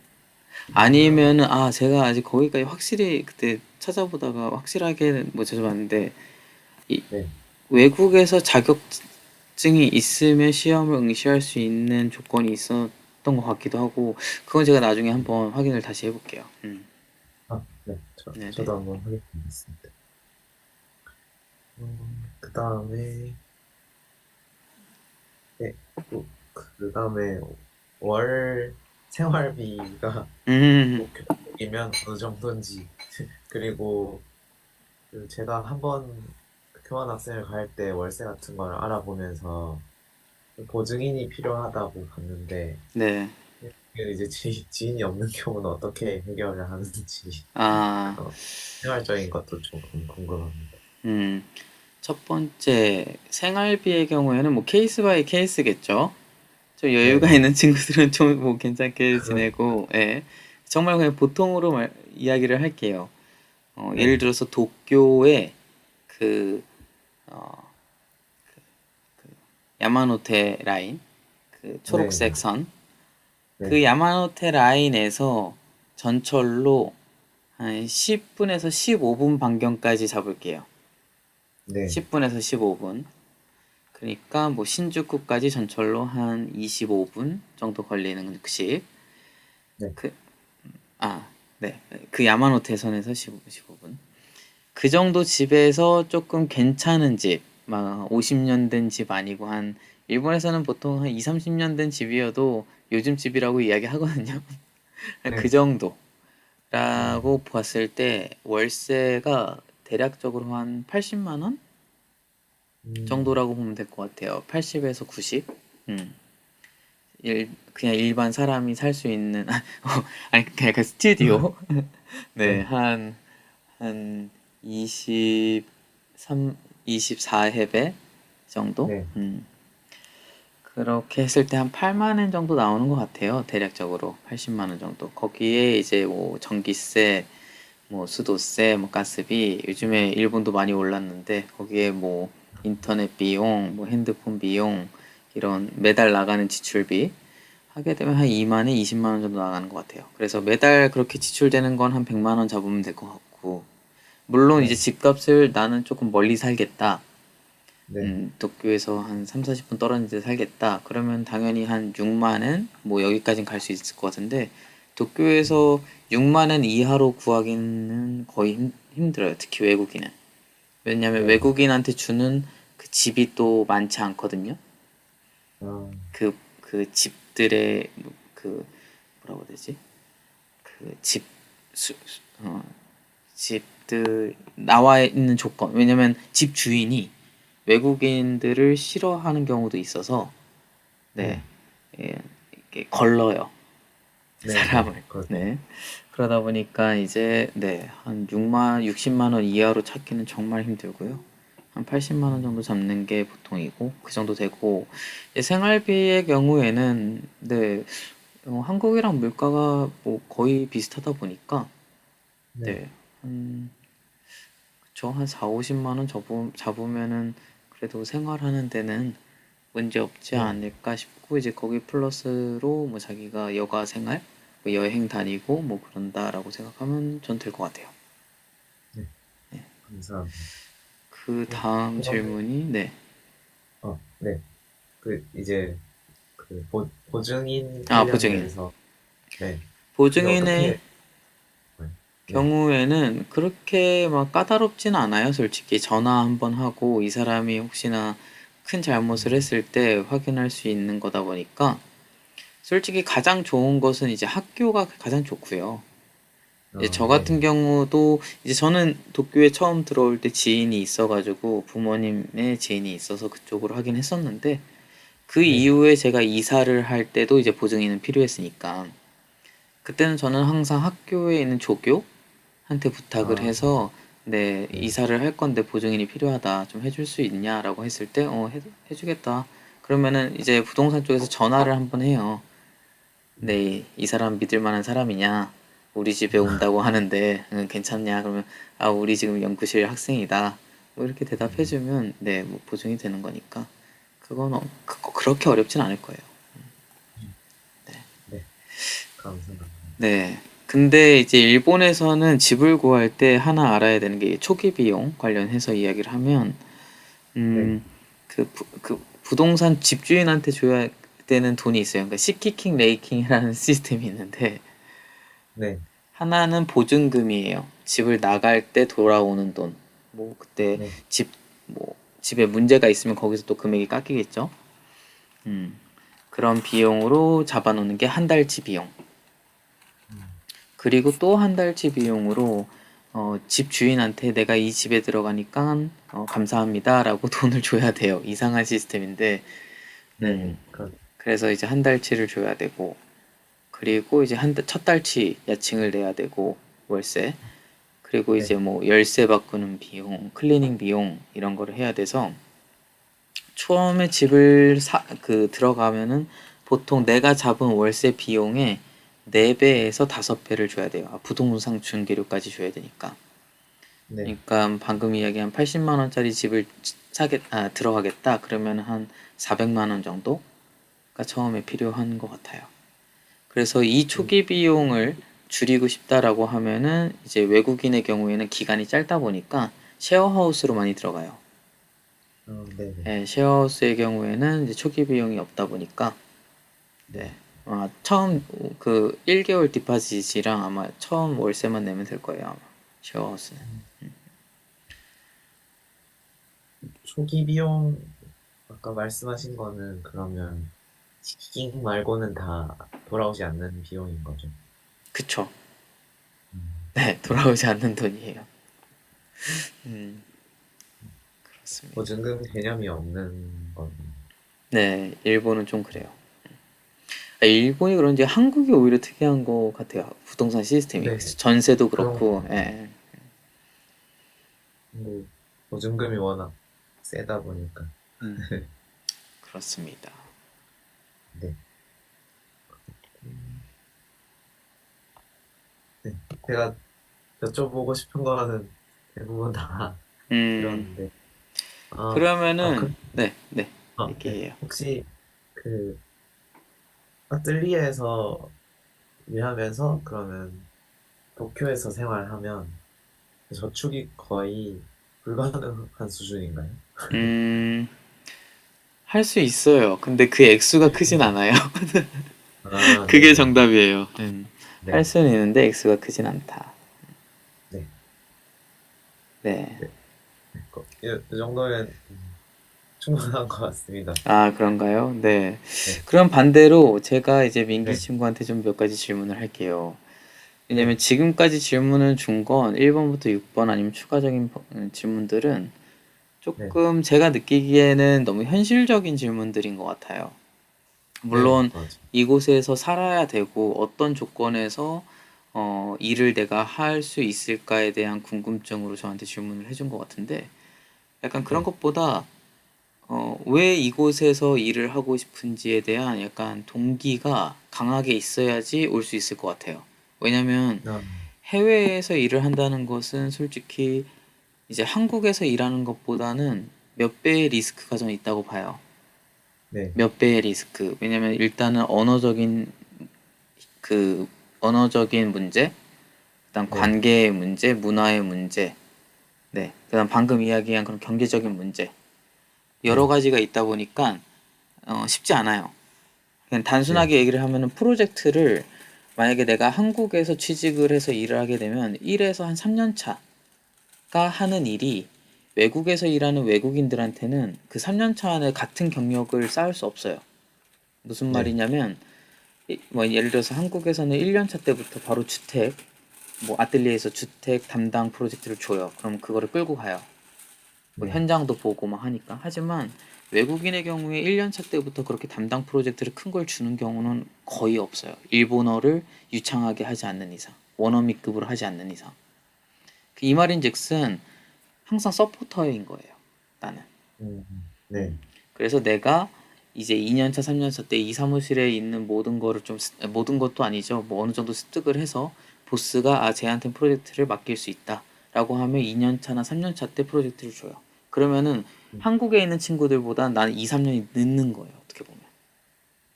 그러면 아니면은, 제가 아직 거기까지 확실히 그때 찾아보다가 확실하게는 못 찾아봤는데, 이, 네. 외국에서 자격증이 있으면 시험을 응시할 수 있는 조건이 있었던 것 같기도 하고, 그건 제가 나중에 한번 확인을 다시 해볼게요. 네. 네네. 저도 한번 확인해보겠습니다. 그 다음에 네. 그 다음에 월 생활비가 음, 뭐 교육이면 어느 정도인지 그리고 그 제가 한번 교환학생을 갈 때 월세 같은 걸 알아보면서 그 보증인이 필요하다고 봤는데 네. 이게 이제 지인이 없는 경우는 어떻게 해결을 하는지 아, 그런 생활적인 것도 조금 궁금합니다. 음. 첫 번째, 생활비의 경우에는 뭐 케이스 바이 케이스겠죠? 좀 여유가 네네. 있는 친구들은 좀 뭐 괜찮게 지내고, 예. 정말 그냥 보통으로 이야기를 할게요. 예를 네. 들어서 도쿄에 그, 어, 야마노테 라인, 그 초록색 네네. 선, 네. 그 야마노테 라인에서 전철로 한 10분에서 15분 반경까지 잡을게요. 네. 10분에서 15분. 그러니까 뭐 신주쿠까지 전철로 한 25분 정도 걸리는 씩 네. 그, 네. 그 야마노테 선에서 15분. 그 정도 집에서 조금 괜찮은 집, 막 50년 된 집 아니고 한 일본에서는 보통 한 2, 30년 된 집이어도 요즘 집이라고 이야기하거든요. 그 네. 정도라고 봤을 때 월세가 대략적으로 한 80만 원 음, 정도라고 보면 될 것 같아요. 80에서 90. 음. 그냥 일반 사람이 살 수 있는 아니 그냥 약간 스튜디오 네, 네. 한 23, 24회배 정도? 네. 그렇게 했을 때 한 8만 원 정도 나오는 것 같아요. 대략적으로 80만 원 정도. 거기에 이제 뭐 전기세, 뭐 수도세, 뭐 가스비, 요즘에 일본도 많이 올랐는데 거기에 뭐 인터넷 비용, 뭐 핸드폰 비용, 이런 매달 나가는 지출비 하게 되면 한 2만에 20만 원 정도 나가는 것 같아요. 그래서 매달 그렇게 지출되는 건 한 100만 원 잡으면 될 것 같고, 물론 이제 네. 집값을 나는 조금 멀리 살겠다. 네. 도쿄에서 한 3, 40분 떨어진 데 살겠다. 그러면 당연히 한 6만 원, 뭐 여기까진 갈 수 있을 것 같은데, 도쿄에서 6만 원 이하로 구하기는 거의 힘들어요. 특히 외국인은. 왜냐면 네. 외국인한테 주는 그 집이 또 많지 않거든요. 아, 그 집들의 그 뭐라고 해야 되지? 그 어, 집들 나와 있는 조건. 왜냐면 집 주인이 외국인들을 싫어하는 경우도 있어서 네. 네, 예, 이렇게 걸러요. 네. 네. 사람을. 네. 그러다 보니까 이제 네, 한 60만 원 이하로 찾기는 정말 힘들고요. 한 80만 원 정도 잡는 게 보통이고 그 정도 되고 이제 생활비의 경우에는 네, 한국이랑 물가가 뭐 거의 비슷하다 보니까 네, 네. 한, 그쵸. 한 4, 50만 원 잡으면은 그래도 생활하는 데는 문제 없지 네, 않을까 싶고, 이제 거기 플러스로 뭐 자기가 여가 생활, 뭐 여행 다니고 뭐 그런다라고 생각하면 전 될 것 같아요. 네, 감사합니다. 그 네, 다음 그러면, 질문이, 네. 네, 이제, 보증인 아, 보증인. 관련돼서, 네, 그게 보증인의 어떻게, 네, 경우에는 그렇게 막 까다롭진 않아요, 솔직히. 전화 한번 하고 이 사람이 혹시나 큰 잘못을 음, 했을 때 확인할 수 있는 거다 보니까 솔직히 가장 좋은 것은 이제 학교가 가장 좋고요. 이제 저 같은 네네, 경우도 이제 저는 도쿄에 처음 들어올 때 지인이 있어가지고 부모님의 지인이 있어서 그쪽으로 하긴 했었는데 그 네, 이후에 제가 이사를 할 때도 이제 보증인은 필요했으니까 그때는 저는 항상 학교에 있는 조교한테 부탁을 아, 해서 네, 네, 이사를 할 건데 보증인이 필요하다. 좀 해줄 수 있냐라고 했을 때, 해주겠다. 그러면은 이제 부동산 쪽에서 전화를 한번 해요. 네, 이 사람 믿을 만한 사람이냐? 우리 집에 온다고 하는데, 괜찮냐? 그러면, 아, 우리 지금 연구실 학생이다. 뭐 이렇게 대답해주면, 네, 뭐 보증이 되는 거니까. 그건, 그렇게 어렵진 않을 거예요. 네, 감사합니다. 네. 근데 이제 일본에서는 집을 구할 때 하나 알아야 되는 게 초기 비용 관련해서 이야기를 하면, 네, 음, 그 부동산 집주인한테 줘야 되는 돈이 있어요. 그러니까 시키킹 레이킹이라는 시스템이 있는데, 네, 하나는 보증금이에요. 집을 나갈 때 돌아오는 돈. 뭐 그때 네, 집 뭐 집에 문제가 있으면 거기서 또 금액이 깎이겠죠. 음. 그런 비용으로 잡아놓는 게 한 달치 비용. 음, 그리고 또 한 달치 비용으로 집 주인한테 내가 이 집에 들어가니까 감사합니다라고 돈을 줘야 돼요. 이상한 시스템인데, 네, 그래서 이제 한 달치를 줘야 되고, 그리고 이제 첫 달치 야칭을 내야 되고 월세. 그리고 네, 이제 뭐 열쇠 바꾸는 비용, 클리닝 비용 이런 거를 해야 돼서 처음에 집을 들어가면은 보통 내가 잡은 월세 비용의 4배에서 5배를 줘야 돼요. 아, 부동산 중개료까지 줘야 되니까. 네, 그러니까 방금 이야기한 80만 원짜리 집을 들어가겠다. 그러면 한 400만 원 정도가 처음에 필요한 것 같아요. 그래서 이 음, 초기 비용을 줄이고 싶다라고 하면은 이제 외국인의 경우에는 기간이 짧다 보니까 쉐어하우스로 많이 들어가요. 네, 네, 예, 쉐어하우스의 경우에는 이제 초기 비용이 없다 보니까 네, 네. 처음 1개월 디파짓이랑 아마 처음 월세만 내면 될 거예요, 아마. 쉐어하우스는. 음, 초기 비용, 아까 말씀하신 거는 그러면 시킹 말고는 다 돌아오지 않는 비용인 거죠. 그쵸. 음, 네, 돌아오지 않는 돈이에요. 음, 그렇습니다. 보증금 개념이 없는 건, 네, 일본은 좀 그래요. 일본이 그런지 한국이 오히려 특이한 것 같아요. 부동산 시스템이. 네, 전세도 그런 것 그렇고, 같아요. 예. 한국 보증금이 워낙 세다 보니까. 그렇습니다. 네. 음, 네. 제가 여쭤보고 싶은 거는 대부분 다 음, 들었는데, 그러면은, 네, 네, 네. 얘기해요. 혹시 그 아뜰리에에서 일하면서 그러면 도쿄에서 생활하면 저축이 거의 불가능한 수준인가요? 음, 할 수 있어요. 근데 그 액수가 크진 않아요. 그게 네네. 정답이에요. 할 네. 수는 있는데 액수가 크진 않다. 네. 네. 네. 이 정도면 충분한 것 같습니다. 아, 그런가요? 네. 네. 그럼 반대로 제가 이제 민기 네. 친구한테 좀 몇 가지 질문을 할게요. 네. 왜냐면 지금까지 질문을 준 건 1번부터 6번 아니면 추가적인 질문들은 네. 조금 제가 느끼기에는 너무 현실적인 질문들인 것 같아요. 네. 물론 맞아. 이곳에서 살아야 되고 어떤 조건에서 일을 내가 할 수 있을까에 대한 궁금증으로 저한테 질문을 해준 것 같은데 약간 그런 네. 것보다 왜 이곳에서 일을 하고 싶은지에 대한 약간 동기가 강하게 있어야지 올 수 있을 것 같아요. 왜냐면 아, 해외에서 일을 한다는 것은 솔직히 이제 한국에서 일하는 것보다는 몇 배의 리스크가 좀 있다고 봐요. 네, 몇 배의 리스크. 왜냐면 일단은 그 언어적인 문제, 그다음 네, 관계의 문제, 문화의 문제, 네, 그다음 방금 이야기한 그런 경제적인 문제 여러 네, 가지가 있다 보니까 쉽지 않아요. 그냥 네, 단순하게 얘기를 하면은 프로젝트를 만약에 내가 한국에서 취직을 해서 일을 하게 되면 1에서 한 3년 차가 하는 일이 외국에서 일하는 외국인들한테는 그 3년 차 안에 같은 경력을 쌓을 수 없어요. 무슨 네, 말이냐면 뭐 예를 들어서 한국에서는 1년 차 때부터 바로 주택 뭐 아뜰리에에서 주택 담당 프로젝트를 줘요. 그럼 그거를 끌고 가요. 뭐 네, 현장도 보고 막 하니까. 하지만 외국인의 경우에 1년 차 때부터 그렇게 담당 프로젝트를 큰 걸 주는 경우는 거의 없어요. 일본어를 유창하게 하지 않는 이상, 원어민급으로 하지 않는 이상. 이 말인즉슨 항상 서포터인 거예요. 나는. 네, 그래서 내가 이제 2년 차, 3년 차 때 이 사무실에 있는 모든 거를 모든 것도 아니죠. 뭐 어느 정도 습득을 해서 보스가 쟤한테 프로젝트를 맡길 수 있다라고 하면 2년 차나 3년 차 때 프로젝트를 줘요. 그러면은 한국에 있는 친구들보다 나는 2, 3년이 늦는 거예요. 어떻게 보면.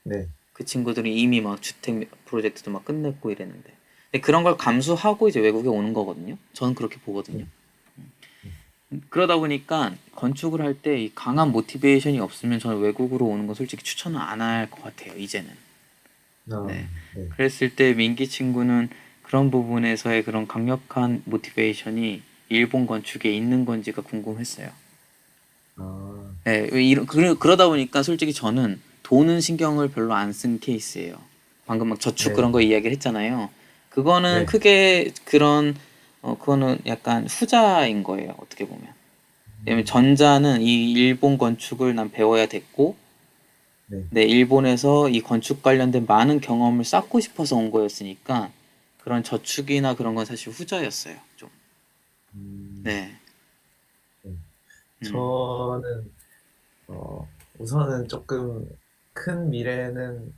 네, 그 친구들이 이미 막 주택 프로젝트도 막 끝냈고 이랬는데. 근데 그런 걸 감수하고 이제 외국에 오는 거거든요. 저는 그렇게 보거든요. 그러다 보니까 건축을 할 때 이 강한 모티베이션이 없으면 저는 외국으로 오는 건 솔직히 추천은 안 할 것 같아요, 이제는. 네. 네, 그랬을 때 민기 친구는 그런 부분에서의 그런 강력한 모티베이션이 일본 건축에 있는 건지가 궁금했어요. 아, 네, 그러다 보니까 솔직히 저는 돈은 신경을 별로 안 쓴 케이스예요. 방금 막 저축 네, 그런 거 이야기를 했잖아요. 그거는 네, 크게 그거는 약간 후자인 거예요, 어떻게 보면. 왜냐면 전자는 이 일본 건축을 난 배워야 됐고, 네, 네, 일본에서 이 건축 관련된 많은 경험을 쌓고 싶어서 온 거였으니까 그런 저축이나 그런 건 사실 후자였어요. 좀. 음, 네. 네. 음. 저는, 우선은 조금 큰 미래는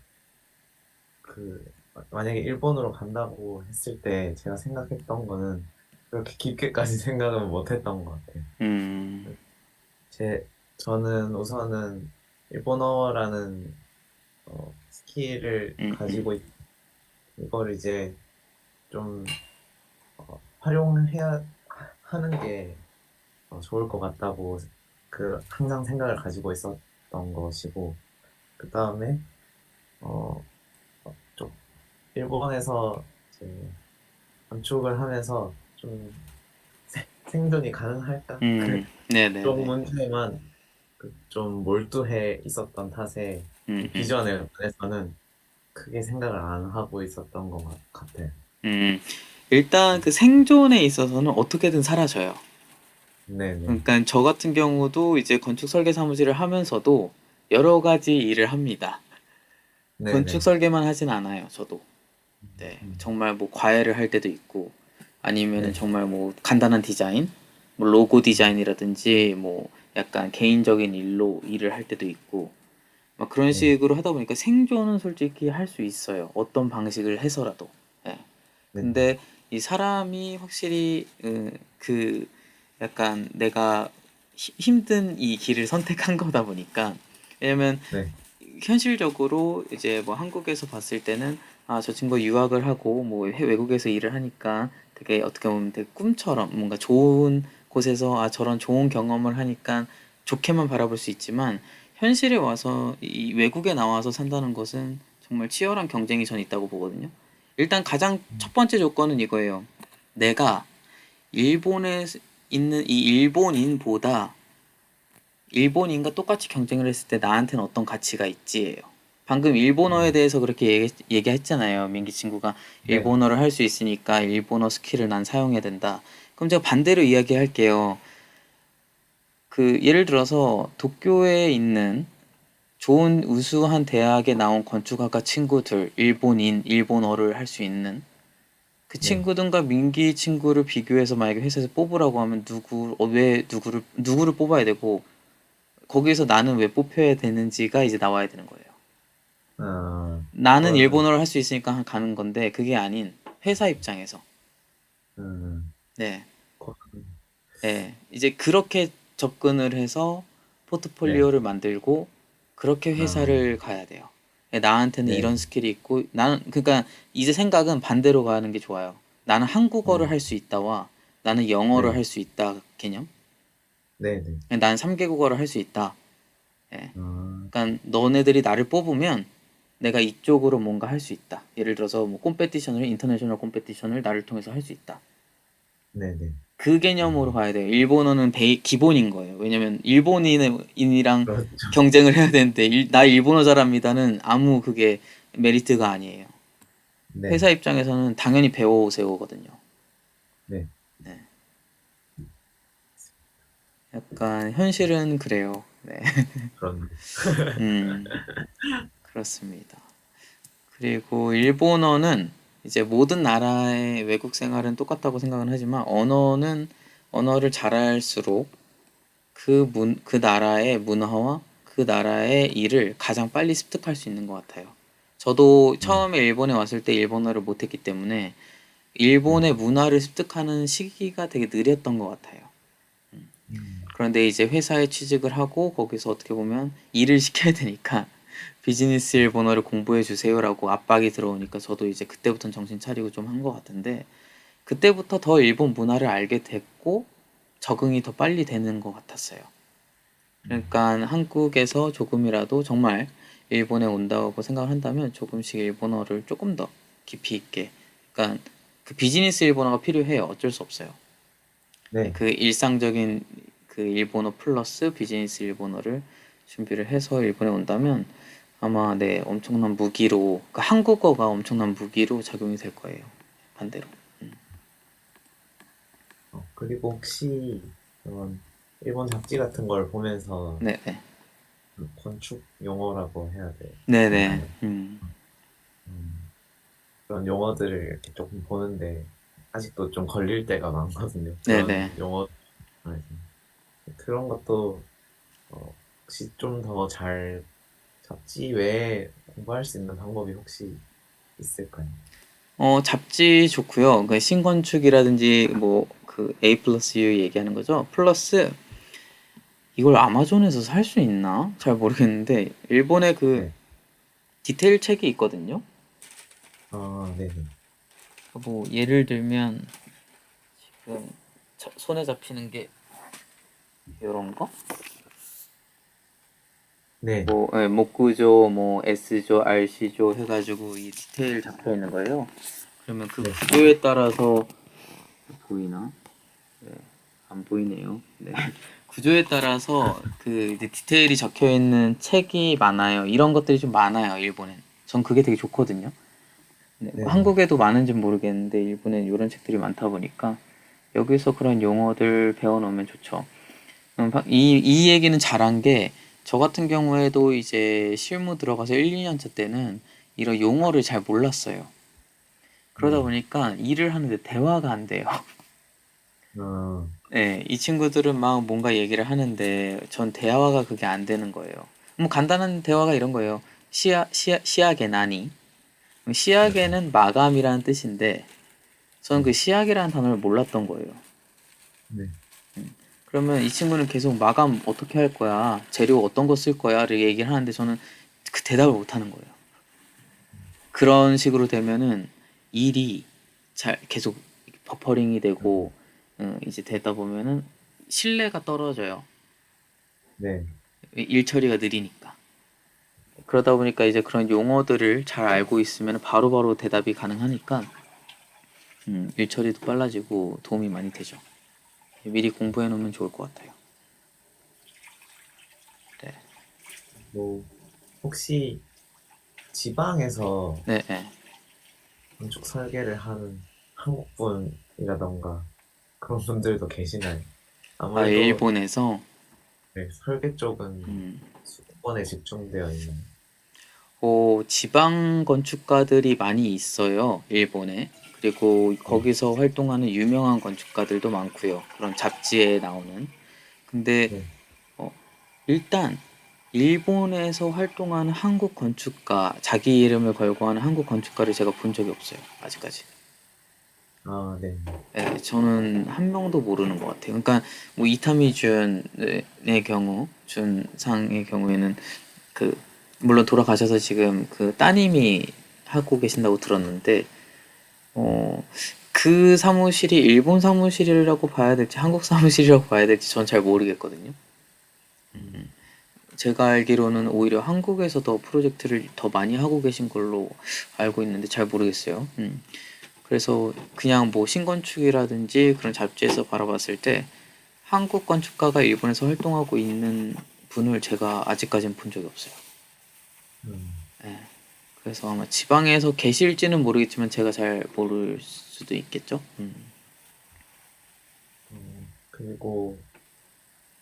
만약에 일본으로 간다고 했을 때 제가 생각했던 거는 그렇게 깊게까지 생각은 못 했던 것 같아요. 음. 저는 우선은 일본어라는 스킬을 음. 음. 가지고 이걸 이제 좀 활용해야 하는 게 좋을 것 같다고 항상 생각을 가지고 있었던 것이고, 그 다음에 어, 좀 일본에서 이제 건축을 하면서 좀 생존이 가능할까? 쪽 네네네. 문제만 좀 몰두해 있었던 탓에 음. 이 음. 비전에 관해서는 크게 생각을 안 하고 있었던 것 같아요. 음. 일단 그 생존에 있어서는 어떻게든 사라져요. 네네. 그러니까 저 같은 경우도 이제 건축 설계 사무실을 하면서도 여러 가지 일을 합니다. 건축 네네. 설계만 하진 않아요, 저도. 네, 음, 정말 뭐 과외를 할 때도 있고, 아니면은 네. 정말 뭐 간단한 디자인, 뭐 로고 음, 디자인이라든지 뭐 약간 개인적인 일로 일을 할 때도 있고, 막 그런 네. 식으로 하다 보니까 생존은 솔직히 할 수 있어요. 어떤 방식을 해서라도. 예. 네. 근데 이 사람이 확실히 그 약간 내가 힘든 이 길을 선택한 거다 보니까 왜냐면 네. 현실적으로 이제 뭐 한국에서 봤을 때는 저 친구가 유학을 하고 뭐 외국에서 일을 하니까 되게 어떻게 보면 되게 꿈처럼 뭔가 좋은 곳에서 저런 좋은 경험을 하니까 좋게만 바라볼 수 있지만 현실에 와서 이 외국에 나와서 산다는 것은 정말 치열한 경쟁이 전 있다고 보거든요. 일단 가장 첫 번째 조건은 이거예요. 내가 일본에 있는 이 일본인보다 일본인과 똑같이 경쟁을 했을 때 나한테는 어떤 가치가 있지예요. 방금 일본어에 음, 대해서 그렇게 얘기했잖아요. 민기 친구가 네. 일본어를 할 수 있으니까 일본어 스킬을 난 사용해야 된다. 그럼 제가 반대로 이야기할게요. 그 예를 들어서 도쿄에 있는 좋은 우수한 대학에 나온 건축학과 친구들, 일본인, 일본어를 할 수 있는 그 네. 친구들과 민기 친구를 비교해서 만약에 회사에서 뽑으라고 하면 왜 누구를 뽑아야 되고 거기에서 나는 왜 뽑혀야 되는지가 이제 나와야 되는 거예요. 나는 그거는, 일본어를 할 수 있으니까 가는 건데 그게 아닌 회사 입장에서 음, 네. 거- 네. 이제 그렇게 접근을 해서 네, 포트폴리오를 만들고 그렇게 아, 회사를 가야 돼요. 예, 나한테는 네, 이런 스킬이 있고 나는 그러니까 이제 생각은 반대로 가는 게 좋아요. 나는 한국어를 음, 할 수 있다와 나는 영어를 네, 할 수 있다 개념. 네, 네, 나는 3개국어를 할 수 있다. 예. 아, 그러니까 너네들이 나를 뽑으면 내가 이쪽으로 뭔가 할 수 있다. 예를 들어서 뭐 콤페티션을 인터내셔널 콤페티션을 나를 통해서 할 수 있다. 네, 네, 그 개념으로 가야 돼요. 일본어는 기본인 거예요. 왜냐면 일본인이랑 그렇죠. 경쟁을 해야 되는데 나 일본어 잘합니다는 아무 그게 메리트가 아니에요. 네, 회사 입장에서는 당연히 배워오세요거든요. 네, 네. 약간 현실은 그래요. 네. 그런, 음, 그렇습니다. 그리고 일본어는 이제 모든 나라의 외국 생활은 똑같다고 생각은 하지만 언어를 잘할수록 그 나라의 문화와 그 나라의 일을 가장 빨리 습득할 수 있는 것 같아요. 저도 아, 처음에 일본에 왔을 때 일본어를 못했기 때문에 네, 일본의 문화를 습득하는 시기가 되게 느렸던 것 같아요. 음, 그런데 이제 회사에 취직을 하고 거기서 어떻게 보면 일을 시켜야 되니까 비즈니스 일본어를 공부해 주세요라고 압박이 들어오니까 저도 이제 그때부터는 정신 차리고 좀 한 것 같은데 그때부터 더 일본 문화를 알게 됐고 적응이 더 빨리 되는 것 같았어요. 그러니까 한국에서 조금이라도 정말 일본에 온다고 생각을 한다면 조금씩 일본어를 조금 더 깊이 있게 그러니까 그 비즈니스 일본어가 필요해요. 어쩔 수 없어요. 네, 네, 그 일상적인 그 일본어 플러스 비즈니스 일본어를 준비를 해서 일본에 온다면 아마 네 엄청난 무기로 그러니까 한국어가 엄청난 무기로 작용이 될 거예요. 반대로. 음. 그리고 혹시 그런 일본 잡지 같은 걸 보면서 네네. 건축 용어라고 해야 네네. 되나요? 음. 음, 그런 용어들을 이렇게 조금 보는데 아직도 좀 걸릴 때가 많거든요. 네네. 그런 용어 안에서. 그런 것도 혹시 좀 더 잘 잡지 외에 공부할 수 있는 방법이 혹시 있을까요? 잡지 좋고요. 그 신건축이라든지 뭐 그 A 플러스 U 얘기하는 거죠. 플러스 이걸 아마존에서 살 수 있나? 잘 모르겠는데 일본의 그 네. 디테일 책이 있거든요. 아, 네네. 뭐 예를 들면 지금 손에 잡히는 게 이런 거? 네. 뭐 목구조, 뭐 S조, RC조 해가지고 이 디테일 잡혀 있는 거예요. 그러면 그 네. 구조에 따라서 보이나? 네, 안 보이네요. 네. 구조에 따라서 그 이제 디테일이 적혀 있는 책이 많아요. 이런 것들이 좀 많아요, 일본엔. 전 그게 되게 좋거든요. 네, 뭐 네네. 한국에도 많은지는 모르겠는데 일본엔 이런 책들이 많다 보니까 여기서 그런 용어들 배워놓으면 좋죠. 이 얘기는 잘한 게 저 같은 경우에도 이제 실무 들어가서 1, 2년 차 때는 이런 용어를 잘 몰랐어요. 그러다 네. 보니까 일을 하는데 대화가 안 돼요. 아, 네, 이 친구들은 막 뭔가 얘기를 하는데 전 대화가 그게 안 되는 거예요. 뭐 간단한 대화가 이런 거예요. 시약의 나니? 네. 시약에는 마감이라는 뜻인데 저는 네. 그 시약이라는 단어를 몰랐던 거예요. 네. 그러면 이 친구는 계속 마감 어떻게 할 거야? 재료 어떤 거 쓸 거야?를 얘기를 하는데 저는 그 대답을 못 하는 거예요. 그런 식으로 되면은 일이 잘 계속 버퍼링이 되고 이제 되다 보면은 신뢰가 떨어져요. 네. 일 처리가 느리니까. 그러다 보니까 이제 그런 용어들을 잘 알고 있으면 바로바로 대답이 가능하니까 일 처리도 빨라지고 도움이 많이 되죠. 미리 공부해 놓으면 좋을 것 같아요. 네. 뭐, 혹시 지방에서 네, 네. 건축 설계를 하는 한국분이라던가 그런 분들도 계시나요? 아, 아무래도 일본에서 네, 설계 쪽은 음, 수도권에 집중되어 있는. 지방 건축가들이 많이 있어요, 일본에. 그리고 네, 거기서 활동하는 유명한 건축가들도 많고요. 그런 잡지에 나오는. 근데 네. 어, 일단 일본에서 활동하는 한국 건축가, 자기 이름을 걸고 하는 한국 건축가를 제가 본 적이 없어요, 아직까지. 아, 네. 예, 저는 한 명도 모르는 것 같아요. 그러니까 뭐 이타미 준의 경우, 준상의 경우에는 그 물론 돌아가셔서 지금 그 따님이 하고 계신다고 들었는데 그 사무실이 일본 사무실이라고 봐야 될지 한국 사무실이라고 봐야 될지 전 잘 모르겠거든요. 음, 제가 알기로는 오히려 한국에서 더 프로젝트를 더 많이 하고 계신 걸로 알고 있는데 잘 모르겠어요. 그래서 그냥 뭐 신건축이라든지 그런 잡지에서 바라봤을 때 한국 건축가가 일본에서 활동하고 있는 분을 제가 아직까지는 본 적이 없어요. 음, 예. 그래서 아마 지방에서 계실지는 모르겠지만 제가 잘 모를 수도 있겠죠. 그리고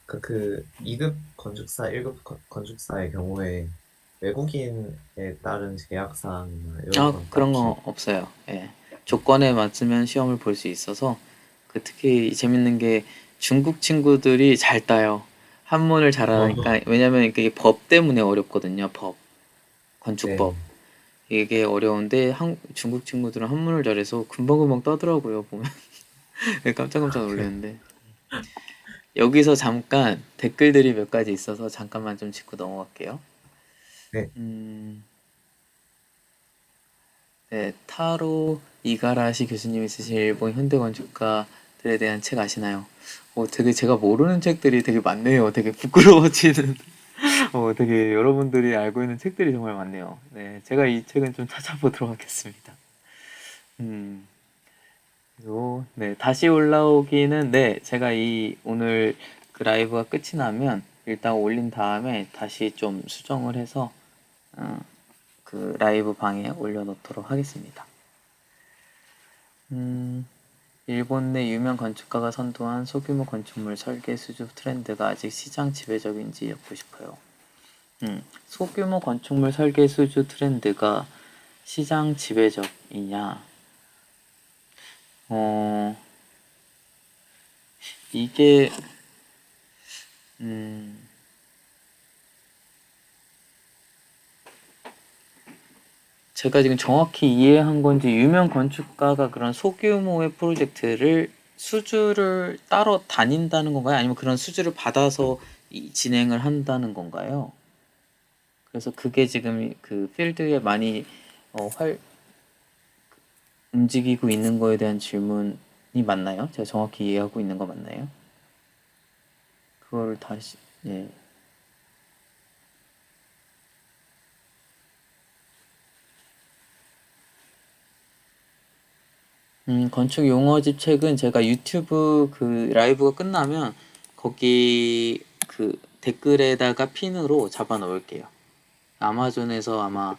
그 2급 건축사, 1급 건축사의 경우에 외국인에 따른 제약사항이나 이런 아, 건 그런 딱히, 거 없어요. 예. 조건에 맞으면 시험을 볼 수 있어서 그 특히 재밌는 게 중국 친구들이 잘 따요. 한문을 잘하니까 왜냐면 이게 법 때문에 어렵거든요. 법, 건축법. 네. 이게 어려운데 중국 친구들은 한문을 잘해서 금방금방 따더라고요. 보면 깜짝깜짝 놀랐는데 여기서 잠깐 댓글들이 몇 가지 있어서 잠깐만 좀 짚고 넘어갈게요. 네. 음, 네, 타로 이가라시 교수님이 쓰신 일본 현대 건축가들에 대한 책 아시나요? 되게 제가 모르는 책들이 되게 많네요. 되게 부끄러워지는. 되게 여러분들이 알고 있는 책들이 정말 많네요. 네, 제가 이 책은 좀 찾아보도록 하겠습니다. 음, 그리고 네, 다시 올라오기는 네, 제가 이 오늘 그 라이브가 끝이 나면 일단 올린 다음에 다시 좀 수정을 해서 어, 그 라이브 방에 올려놓도록 하겠습니다. 음, 일본 내 유명 건축가가 선도한 소규모 건축물 설계 수주 트렌드가 아직 시장 지배적인지 엿보고 싶어요. 소규모 건축물 설계 수주 트렌드가 시장 지배적이냐? 어, 이게, 음, 제가 지금 정확히 이해한 건지 유명 건축가가 그런 소규모의 프로젝트를 수주를 따로 다닌다는 건가요? 아니면 그런 수주를 받아서 진행을 한다는 건가요? 그래서 그게 지금 그 필드에 많이 활 움직이고 있는 거에 대한 질문이 맞나요? 제가 정확히 이해하고 있는 거 맞나요? 그거를 다시 예. 건축 용어집 책은 제가 유튜브 그 라이브가 끝나면 거기 그 댓글에다가 핀으로 잡아 넣을게요. 아마존에서 아마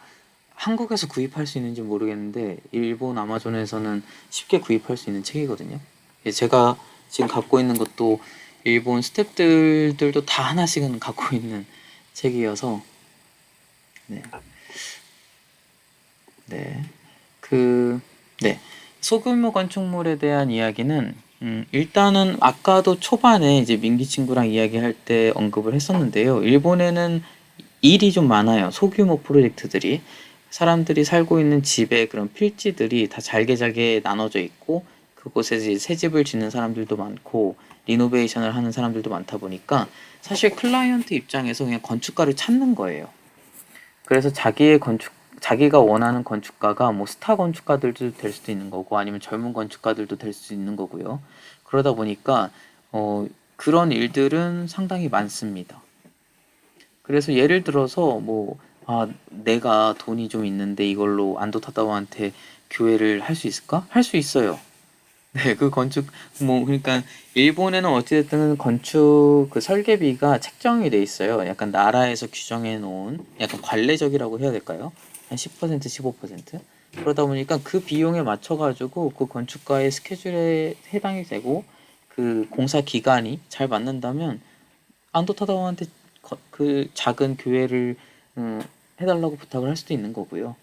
한국에서 구입할 수 있는지 모르겠는데 일본 아마존에서는 쉽게 구입할 수 있는 책이거든요. 예, 제가 지금 갖고 있는 것도 일본 스태프들도 다 하나씩은 갖고 있는 책이어서 네, 네, 그, 네, 소규모 건축물에 대한 이야기는 일단은 아까도 초반에 이제 민기 친구랑 이야기할 때 언급을 했었는데요. 일본에는 일이 좀 많아요. 소규모 프로젝트들이. 사람들이 살고 있는 집의 그런 필지들이 다 잘게 잘게 나눠져 있고, 그곳에 이제 새 집을 짓는 사람들도 많고, 리노베이션을 하는 사람들도 많다 보니까, 사실 클라이언트 입장에서 그냥 건축가를 찾는 거예요. 그래서 자기가 원하는 건축가가 뭐 스타 건축가들도 될 수도 있는 거고, 아니면 젊은 건축가들도 될 수 있는 거고요. 그러다 보니까, 그런 일들은 상당히 많습니다. 그래서 예를 들어서 뭐, 내가 돈이 좀 있는데 이걸로 안도 타다오한테 교회를 할 수 있을까? 할 수 있어요. 네, 그 건축, 뭐, 그러니까, 일본에는 어찌됐든 건축 그 설계비가 책정이 돼 있어요. 약간 나라에서 규정해 놓은, 약간 관례적이라고 해야 될까요? 한 10%, 15%? 그러다 보니까 그 비용에 맞춰가지고 그 건축가의 스케줄에 해당이 되고, 그 공사 기간이 잘 맞는다면, 안도 타다오한테 그 작은 교회를 음, 해달라고 부탁을 할 수도 있는 거고요.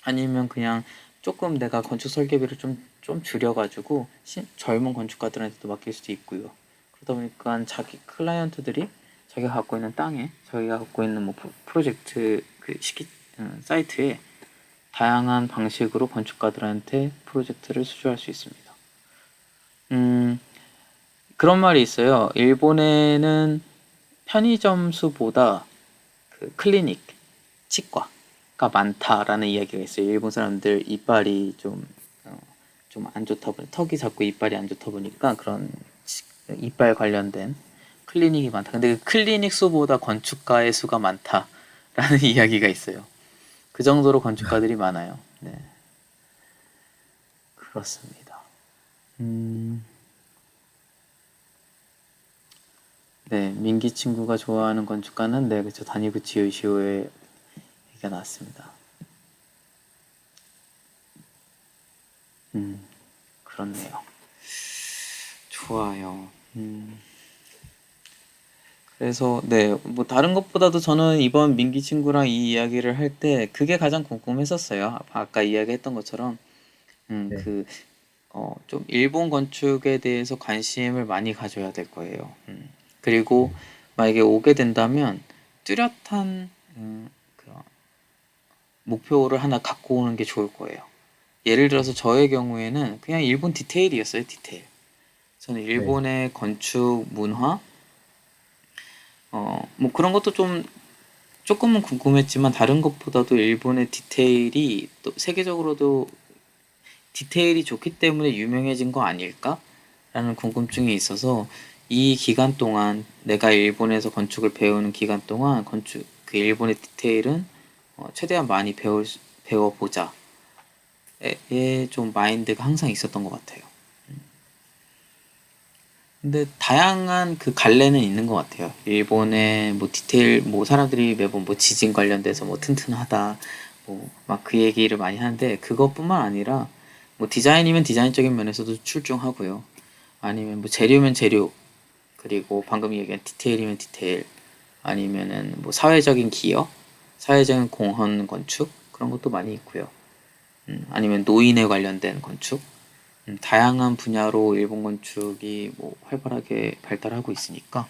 아니면 그냥 조금 내가 건축 설계비를 좀 줄여가지고 젊은 건축가들한테도 맡길 수도 있고요. 그러다 보니까 자기 클라이언트들이 자기가 갖고 있는 땅에 자기가 갖고 있는 뭐 프로젝트 그 사이트에 다양한 방식으로 건축가들한테 프로젝트를 수주할 수 있습니다. 그런 말이 있어요. 일본에는 편의점 수보다 그 클리닉, 치과가 많다라는 이야기가 있어요. 일본 사람들 이빨이 좀 안 좋다 보니 턱이 자꾸 이빨이 안 좋다 보니까 그런 이빨 관련된 클리닉이 많다. 근데 그 클리닉 수보다 건축가의 수가 많다라는 이야기가 있어요. 그 정도로 건축가들이 많아요. 네, 그렇습니다. 네, 민기 친구가 좋아하는 건축가는 네, 그쵸. 다니구치 요시오의 얘기가 나왔습니다. 그렇네요. 좋아요. 그래서 네, 뭐 다른 것보다도 저는 이번 민기 친구랑 이 이야기를 할 때 그게 가장 궁금했었어요. 아까 이야기했던 것처럼 네, 좀 일본 건축에 대해서 관심을 많이 가져야 될 거예요. 그리고 네, 만약에 오게 된다면 뚜렷한 그런 목표를 하나 갖고 오는 게 좋을 거예요. 예를 들어서 저의 경우에는 그냥 일본 디테일이었어요, 디테일. 저는 네, 일본의 건축 문화, 뭐 그런 것도 조금은 궁금했지만 다른 것보다도 일본의 디테일이 또 세계적으로도 디테일이 좋기 때문에 유명해진 거 아닐까? 라는 궁금증이 있어서 이 기간 동안 내가 일본에서 건축을 배우는 기간 동안 그 일본의 디테일은 최대한 많이 배워보자. 좀 마인드가 항상 있었던 것 같아요. 근데 다양한 그 갈래는 있는 것 같아요. 일본의 뭐 디테일, 뭐 사람들이 매번 뭐 지진 관련돼서 뭐 튼튼하다, 뭐 막 그 얘기를 많이 하는데 그것뿐만 아니라 뭐 디자인이면 디자인적인 면에서도 출중하고요. 아니면 뭐 재료면 재료, 그리고 방금 얘기한 디테일이면 디테일, 아니면은 뭐 사회적인 기여, 사회적인 공헌 건축 그런 것도 많이 있고요. 아니면 노인에 관련된 건축, 다양한 분야로 일본 건축이 뭐 활발하게 발달하고 있으니까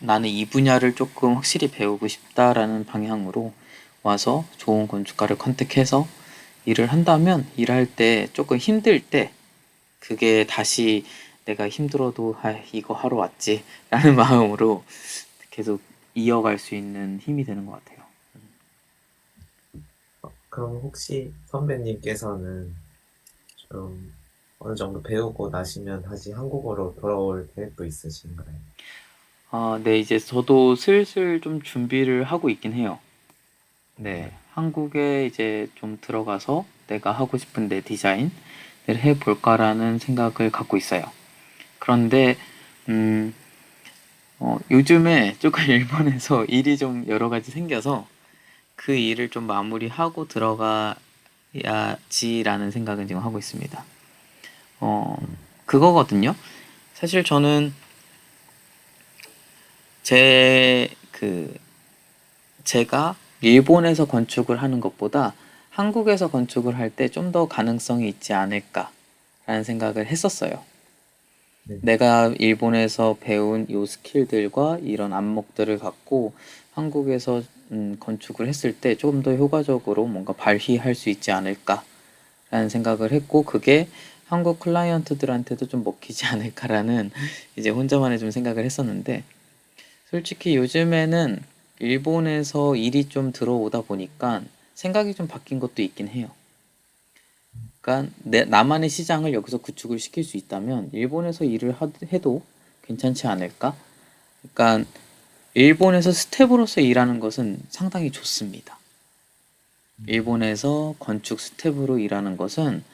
나는 이 분야를 조금 확실히 배우고 싶다라는 방향으로 와서 좋은 건축가를 컨택해서 일을 한다면 일할 때 조금 힘들 때 그게 다시 내가 힘들어도 이거 하러 왔지 라는 마음으로 계속 이어갈 수 있는 힘이 되는 것 같아요. 그럼 혹시 선배님께서는 좀 어느 정도 배우고 나시면 다시 한국어로 돌아올 계획도 있으신가요? 아, 네, 이제 저도 슬슬 좀 준비를 하고 있긴 해요. 네, 한국에 이제 좀 들어가서 내가 하고 싶은 내 디자인을 해볼까라는 생각을 갖고 있어요. 그런데, 음, 요즘에 조금 일본에서 일이 좀 여러 가지 생겨서 그 일을 좀 마무리하고 들어가야지라는 생각은 지금 하고 있습니다. 어, 그거거든요. 사실 저는 제, 그, 제가 일본에서 건축을 하는 것보다 한국에서 건축을 할 때 좀 더 가능성이 있지 않을까라는 생각을 했었어요. 네, 내가 일본에서 배운 요 스킬들과 이런 안목들을 갖고 한국에서 건축을 했을 때 좀 더 효과적으로 뭔가 발휘할 수 있지 않을까라는 생각을 했고 그게 한국 클라이언트들한테도 좀 먹히지 않을까라는 이제 혼자만의 좀 생각을 했었는데 솔직히 요즘에는 일본에서 일이 좀 들어오다 보니까 생각이 좀 바뀐 것도 있긴 해요. 그러니까 나만의 시장을 여기서 구축을 시킬 수 있다면 일본에서 해도 괜찮지 않을까? 그러니까 일본에서 스텝으로서 일하는 것은 상당히 좋습니다. 일본에서 건축 스텝으로 일하는 것은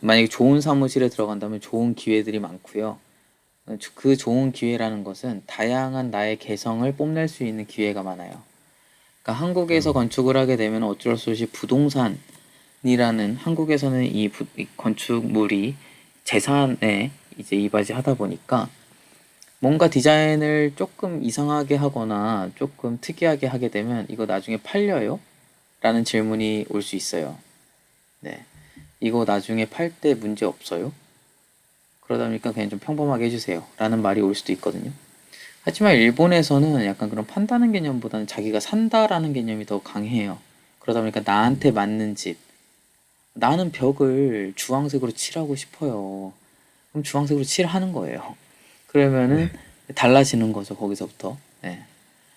만약에 좋은 사무실에 들어간다면 좋은 기회들이 많고요. 그 좋은 기회라는 것은 다양한 나의 개성을 뽐낼 수 있는 기회가 많아요. 그러니까 한국에서 음, 건축을 하게 되면 어쩔 수 없이 부동산이라는 한국에서는 이 건축물이 재산에 이제 이바지하다 보니까 뭔가 디자인을 조금 이상하게 하거나 조금 특이하게 하게 되면 이거 나중에 팔려요? 라는 질문이 올 수 있어요. 네. 이거 나중에 팔 때 문제 없어요? 그러다 보니까 그냥 좀 평범하게 해주세요. 라는 말이 올 수도 있거든요. 하지만 일본에서는 약간 그런 판다는 개념보다는 자기가 산다라는 개념이 더 강해요. 그러다 보니까 나한테 맞는 집. 나는 벽을 주황색으로 칠하고 싶어요. 그럼 주황색으로 칠하는 거예요. 그러면은 네. 달라지는 거죠, 거기서부터. 네.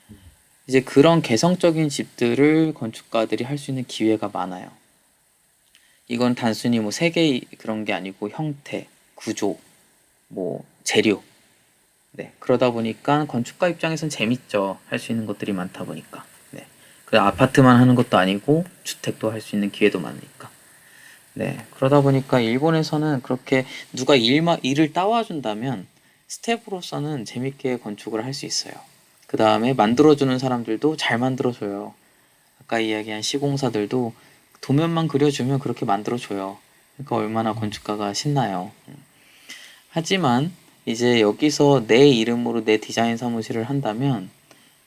음, 이제 그런 개성적인 집들을 건축가들이 할 수 있는 기회가 많아요. 이건 단순히 뭐 색의 그런 게 아니고 형태, 구조, 뭐 재료. 네. 그러다 보니까 건축가 입장에선 재밌죠. 할 수 있는 것들이 많다 보니까. 네. 그 아파트만 하는 것도 아니고 주택도 할 수 있는 기회도 많으니까. 네. 그러다 보니까 일본에서는 그렇게 누가 일을 따와준다면 스텝으로서는 재밌게 건축을 할 수 있어요. 그 다음에 만들어주는 사람들도 잘 만들어줘요. 아까 이야기한 시공사들도 도면만 그려주면 그렇게 만들어줘요. 그러니까 얼마나 음, 건축가가 신나요. 하지만 이제 여기서 내 이름으로 내 디자인 사무실을 한다면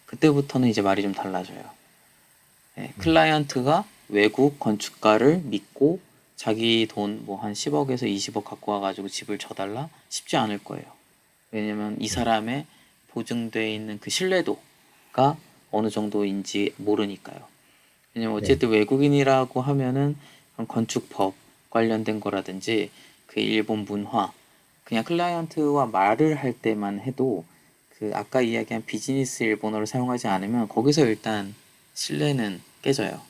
그때부터는 이제 말이 좀 달라져요. 네, 음, 클라이언트가 외국 건축가를 믿고 자기 돈 뭐 한 10억에서 20억 갖고 와가지고 집을 져달라? 쉽지 않을 거예요. 왜냐면 이 네. 사람의 보증되어 있는 그 신뢰도가 어느 정도인지 모르니까요. 왜냐면 네. 어쨌든 외국인이라고 하면은 그런 건축법 관련된 거라든지 그 일본 문화, 그냥 클라이언트와 말을 할 때만 해도 그 아까 이야기한 비즈니스 일본어를 사용하지 않으면 거기서 일단 신뢰는 깨져요.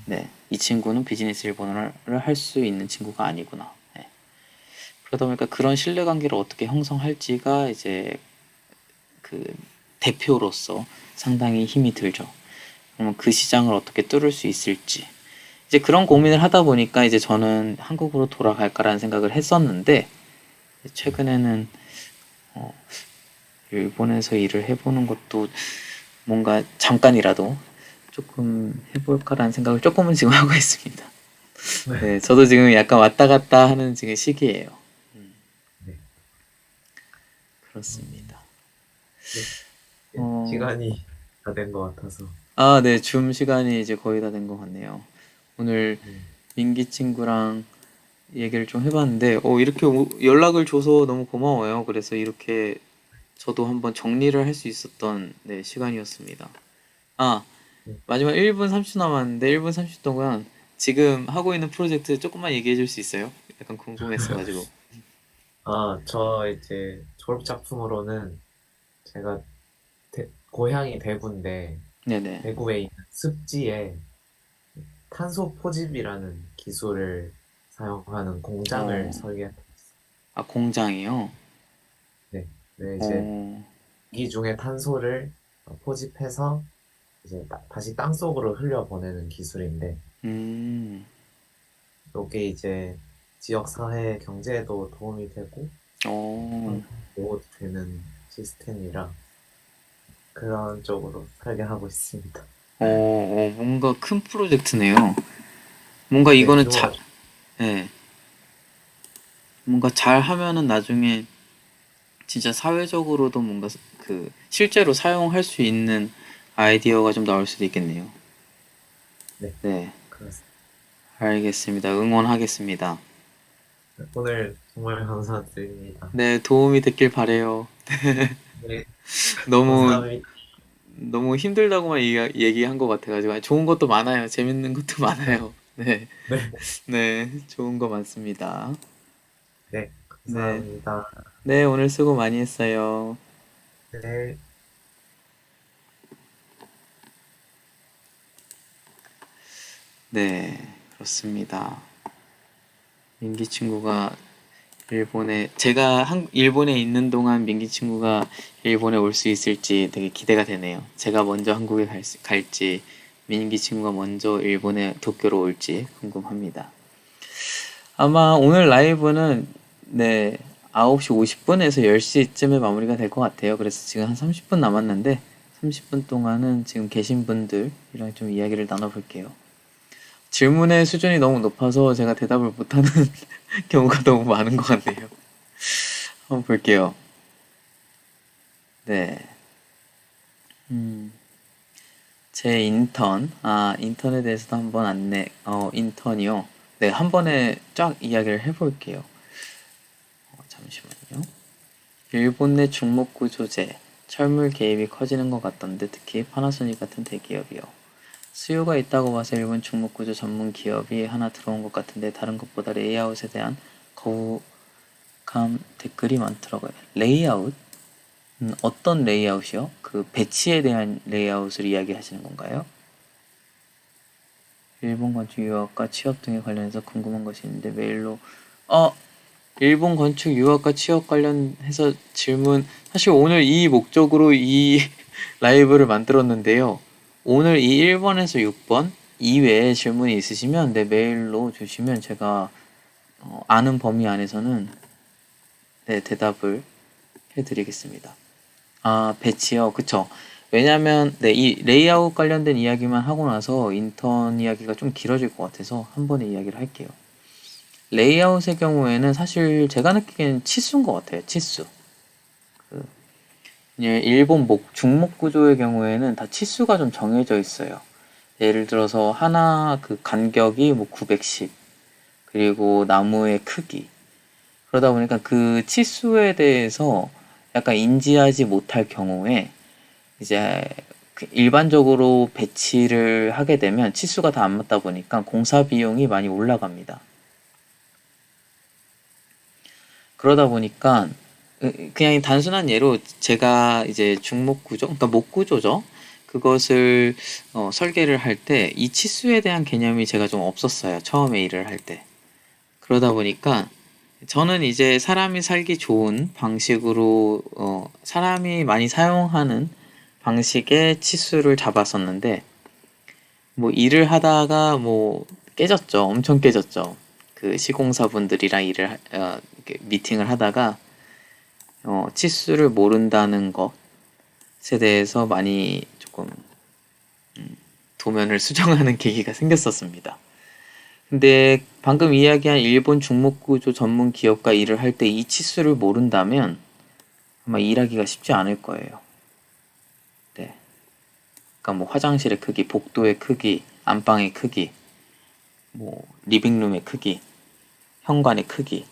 네, 이 친구는 비즈니스 일본어를 할 수 있는 친구가 아니구나. 네. 그러다 보니까 그런 신뢰관계를 어떻게 형성할지가 이제 그 대표로서 상당히 힘이 들죠. 그러면 그 시장을 어떻게 뚫을 수 있을지. 이제 그런 고민을 하다 보니까 이제 저는 한국으로 돌아갈까라는 생각을 했었는데, 최근에는 어, 일본에서 일을 해보는 것도 뭔가 잠깐이라도 조금 해볼까라는 생각을 조금은 지금 하고 있습니다. 네. 네, 저도 지금 약간 왔다 갔다 하는 지금 시기예요. 네. 음, 그렇습니다. 네. 어, 시간이 다 된 것 같아서. 아, 네, 줌 시간이 이제 거의 다 된 것 같네요. 오늘 네. 민기 친구랑 얘기를 좀 해봤는데, 이렇게 연락을 줘서 너무 고마워요. 그래서 이렇게 저도 한번 정리를 할 수 있었던 네, 시간이었습니다. 아, 네. 마지막 1분 30초 남았는데 1분 30초 동안 지금 하고 있는 프로젝트 조금만 얘기해 줄 수 있어요? 약간 궁금했어가지고. 저 이제 졸업 작품으로는 제가 고향이 대구인데 네네. 대구에 있는 습지에 탄소 포집이라는 기술을 사용하는 공장을 어, 설계했어요. 아, 공장이요? 네. 네, 이제 어, 공기 중에 탄소를 포집해서 이제 다시 땅 속으로 흘려보내는 기술인데 음, 이게 이제 지역 사회 경제에도 도움이 되고 어, 환경도 되는 시스템이라 그런 쪽으로 설계하고 있습니다. 뭔가 큰 프로젝트네요. 뭔가 네, 이거는 규모가 예, 뭔가 잘 하면은 나중에 진짜 사회적으로도 뭔가 그 실제로 사용할 수 있는 아이디어가 좀 나올 수도 있겠네요. 네, 네, 그렇습니다. 알겠습니다. 응원하겠습니다. 오늘 정말 감사드립니다. 네, 도움이 됐길 바래요. 네, 너무 감사합니다. 너무 힘들다고만 얘기한 것 같아가지고 아니, 좋은 것도 많아요. 재밌는 것도 많아요. 네, 네, 네, 좋은 거 많습니다. 네, 네, 감사합니다. 네, 오늘 수고 많이 했어요. 네. 네, 그렇습니다. 민기 친구가 제가 일본에 있는 동안 민기 친구가 일본에 올 수 있을지 되게 기대가 되네요. 제가 먼저 한국에 갈지, 민기 친구가 먼저 일본에 도쿄로 올지 궁금합니다. 아마 오늘 라이브는 네, 9시 50분에서 10시쯤에 마무리가 될 것 같아요. 그래서 지금 한 30분 남았는데 30분 동안은 지금 계신 분들이랑 좀 이야기를 나눠볼게요. 질문의 수준이 너무 높아서 제가 대답을 못하는 경우가 너무 많은 것 같네요. 한번 볼게요. 네. 음, 제 인턴에 대해서도 한번 인턴이요. 네, 한 번에 쫙 이야기를 해볼게요. 잠시만요. 일본 내 중목 구조재, 철물 개입이 커지는 것 같던데 특히 파나소닉 같은 대기업이요. 수요가 있다고 봐서 일본 중목구조 전문 기업이 하나 들어온 것 같은데 다른 것보다 레이아웃에 대한 거부감 댓글이 많더라고요. 레이아웃? 어떤 레이아웃이요? 그 배치에 대한 레이아웃을 이야기하시는 건가요? 일본 건축 유학과 취업 등에 관련해서 궁금한 것이 있는데 메일로 일본 건축 유학과 취업 관련해서 질문 사실 오늘 이 목적으로 이 라이브를 만들었는데요. 오늘 이 1번에서 6번 이외에 질문이 있으시면 내 메일로 주시면 제가 아는 범위 안에서는 네, 대답을 해드리겠습니다. 아, 배치요. 그쵸. 왜냐면, 네, 이 레이아웃 관련된 이야기만 하고 나서 인턴 이야기가 좀 길어질 것 같아서 한 번에 이야기를 할게요. 레이아웃의 경우에는 사실 제가 느끼기에는 치수인 것 같아요. 치수. 그, 일본 중목 구조의 경우에는 다 치수가 좀 정해져 있어요. 예를 들어서 하나 그 간격이 뭐 910, 그리고 나무의 크기. 그러다 보니까 그 치수에 대해서 약간 인지하지 못할 경우에 이제 그 일반적으로 배치를 하게 되면 치수가 다 안 맞다 보니까 공사 비용이 많이 올라갑니다. 그러다 보니까 그냥 단순한 예로 제가 이제 중목 구조, 그러니까 목 구조죠. 그것을 설계를 할 때 이 치수에 대한 개념이 제가 좀 없었어요. 처음에 일을 할 때. 그러다 보니까 저는 이제 사람이 살기 좋은 방식으로 사람이 많이 사용하는 방식의 치수를 잡았었는데 뭐 일을 하다가 뭐 깨졌죠. 엄청 깨졌죠. 그 시공사분들이랑 이렇게 미팅을 하다가 치수를 모른다는 것에 대해서 많이 조금 도면을 수정하는 계기가 생겼었습니다. 근데 방금 이야기한 일본 중목구조 전문 기업과 일을 할 때 이 치수를 모른다면 아마 일하기가 쉽지 않을 거예요. 네. 그러니까 뭐 화장실의 크기, 복도의 크기, 안방의 크기, 뭐 리빙룸의 크기, 현관의 크기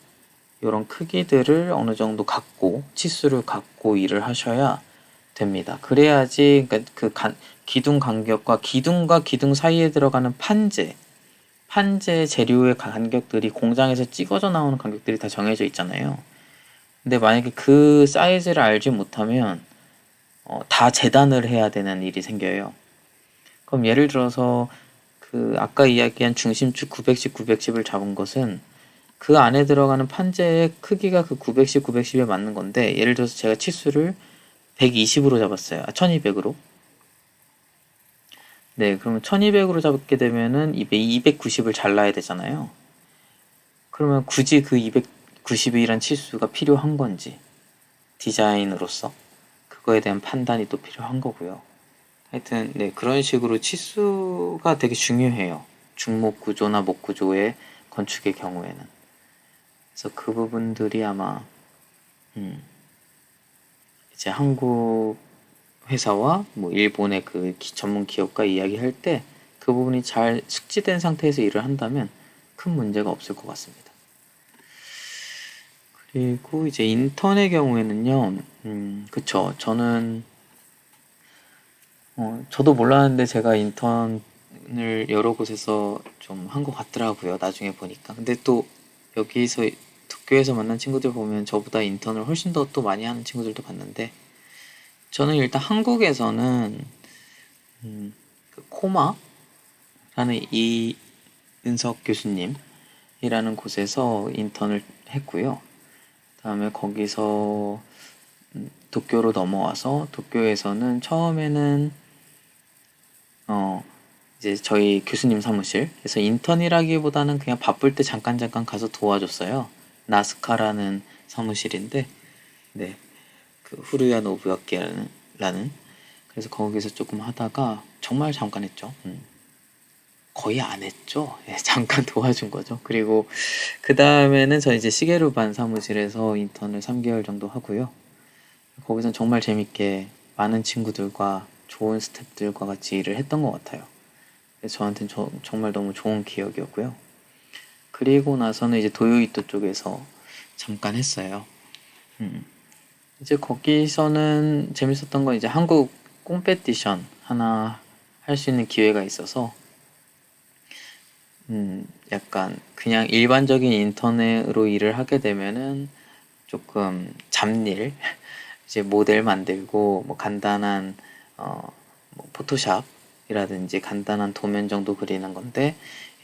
이런 크기들을 어느 정도 갖고 치수를 갖고 일을 하셔야 됩니다. 그래야지 그러니까 기둥 간격과 기둥과 기둥 사이에 들어가는 판재 재료의 간격들이 공장에서 찍어져 나오는 간격들이 다 정해져 있잖아요. 근데 만약에 그 사이즈를 알지 못하면 다 재단을 해야 되는 일이 생겨요. 그럼 예를 들어서 그 아까 이야기한 중심축 910, 910을 잡은 것은 그 안에 들어가는 판재의 크기가 그 910, 910에 맞는 건데 예를 들어서 제가 치수를 120으로 잡았어요. 1200으로. 네, 그러면 1200으로 잡게 되면은 290을 잘라야 되잖아요. 그러면 굳이 그 290이란 치수가 필요한 건지 디자인으로서 그거에 대한 판단이 또 필요한 거고요. 하여튼 네, 그런 식으로 치수가 되게 중요해요. 중목 구조나 목 구조의 건축의 경우에는. 그래서 그 부분들이 아마 이제 한국 회사와 뭐 일본의 그 전문 기업과 이야기할 때 그 부분이 잘 숙지된 상태에서 일을 한다면 큰 문제가 없을 것 같습니다. 그리고 이제 인턴의 경우에는요, 그쵸. 저도 몰랐는데 제가 인턴을 여러 곳에서 좀 한 것 같더라고요. 나중에 보니까. 근데 또 여기서 도쿄에서 만난 친구들 보면 저보다 인턴을 훨씬 더 또 많이 하는 친구들도 봤는데 저는 일단 한국에서는 그 코마라는 이은석 교수님이라는 곳에서 인턴을 했고요. 다음에 거기서 도쿄로 넘어와서 도쿄에서는 처음에는 이제 저희 교수님 사무실에서 인턴이라기보다는 그냥 바쁠 때 잠깐 가서 도와줬어요. 나스카라는 사무실인데, 네, 그 후루야 노부야키라는 그래서 거기서 조금 하다가 정말 잠깐 했죠. 거의 안 했죠. 예, 잠깐 도와준 거죠. 그리고 그 다음에는 저 이제 시게루반 사무실에서 인턴을 3개월 정도 하고요. 거기선 정말 재밌게 많은 친구들과 좋은 스태프들과 같이 일을 했던 것 같아요. 그래서 저한테는 정말 너무 좋은 기억이었고요. 그리고 나서는 이제 도요이토 쪽에서 잠깐 했어요. 이제 거기서는 재밌었던 건 이제 한국 콩페티션 하나 할 수 있는 기회가 있어서 약간 그냥 일반적인 인턴으로 일을 하게 되면은 조금 잡일, 이제 모델 만들고 뭐 간단한 뭐 포토샵이라든지 간단한 도면 정도 그리는 건데,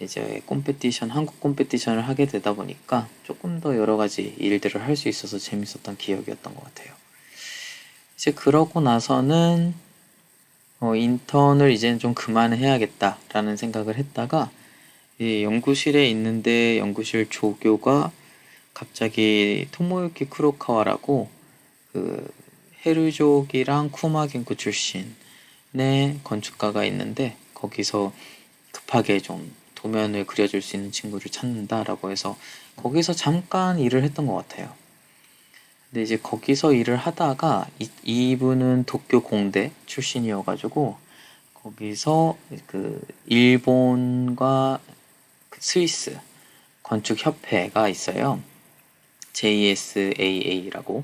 이제 콤페티션, 한국 콤페티션을 하게 되다 보니까 조금 더 여러 가지 일들을 할 수 있어서 재밌었던 기억이었던 것 같아요. 이제 그러고 나서는 인턴을 이제는 좀 그만해야겠다라는 생각을 했다가, 이 연구실에 있는데 연구실 조교가 갑자기 토모유키 쿠로카와라고 그 헤르족이랑 쿠마겐쿠 출신의 건축가가 있는데, 거기서 급하게 좀 도면을 그려줄 수 있는 친구를 찾는다라고 해서 거기서 잠깐 일을 했던 것 같아요. 근데 이제 거기서 일을 하다가 이분은 도쿄 공대 출신이어가지고 거기서 그 일본과 그 스위스 건축 협회가 있어요. JSAA라고.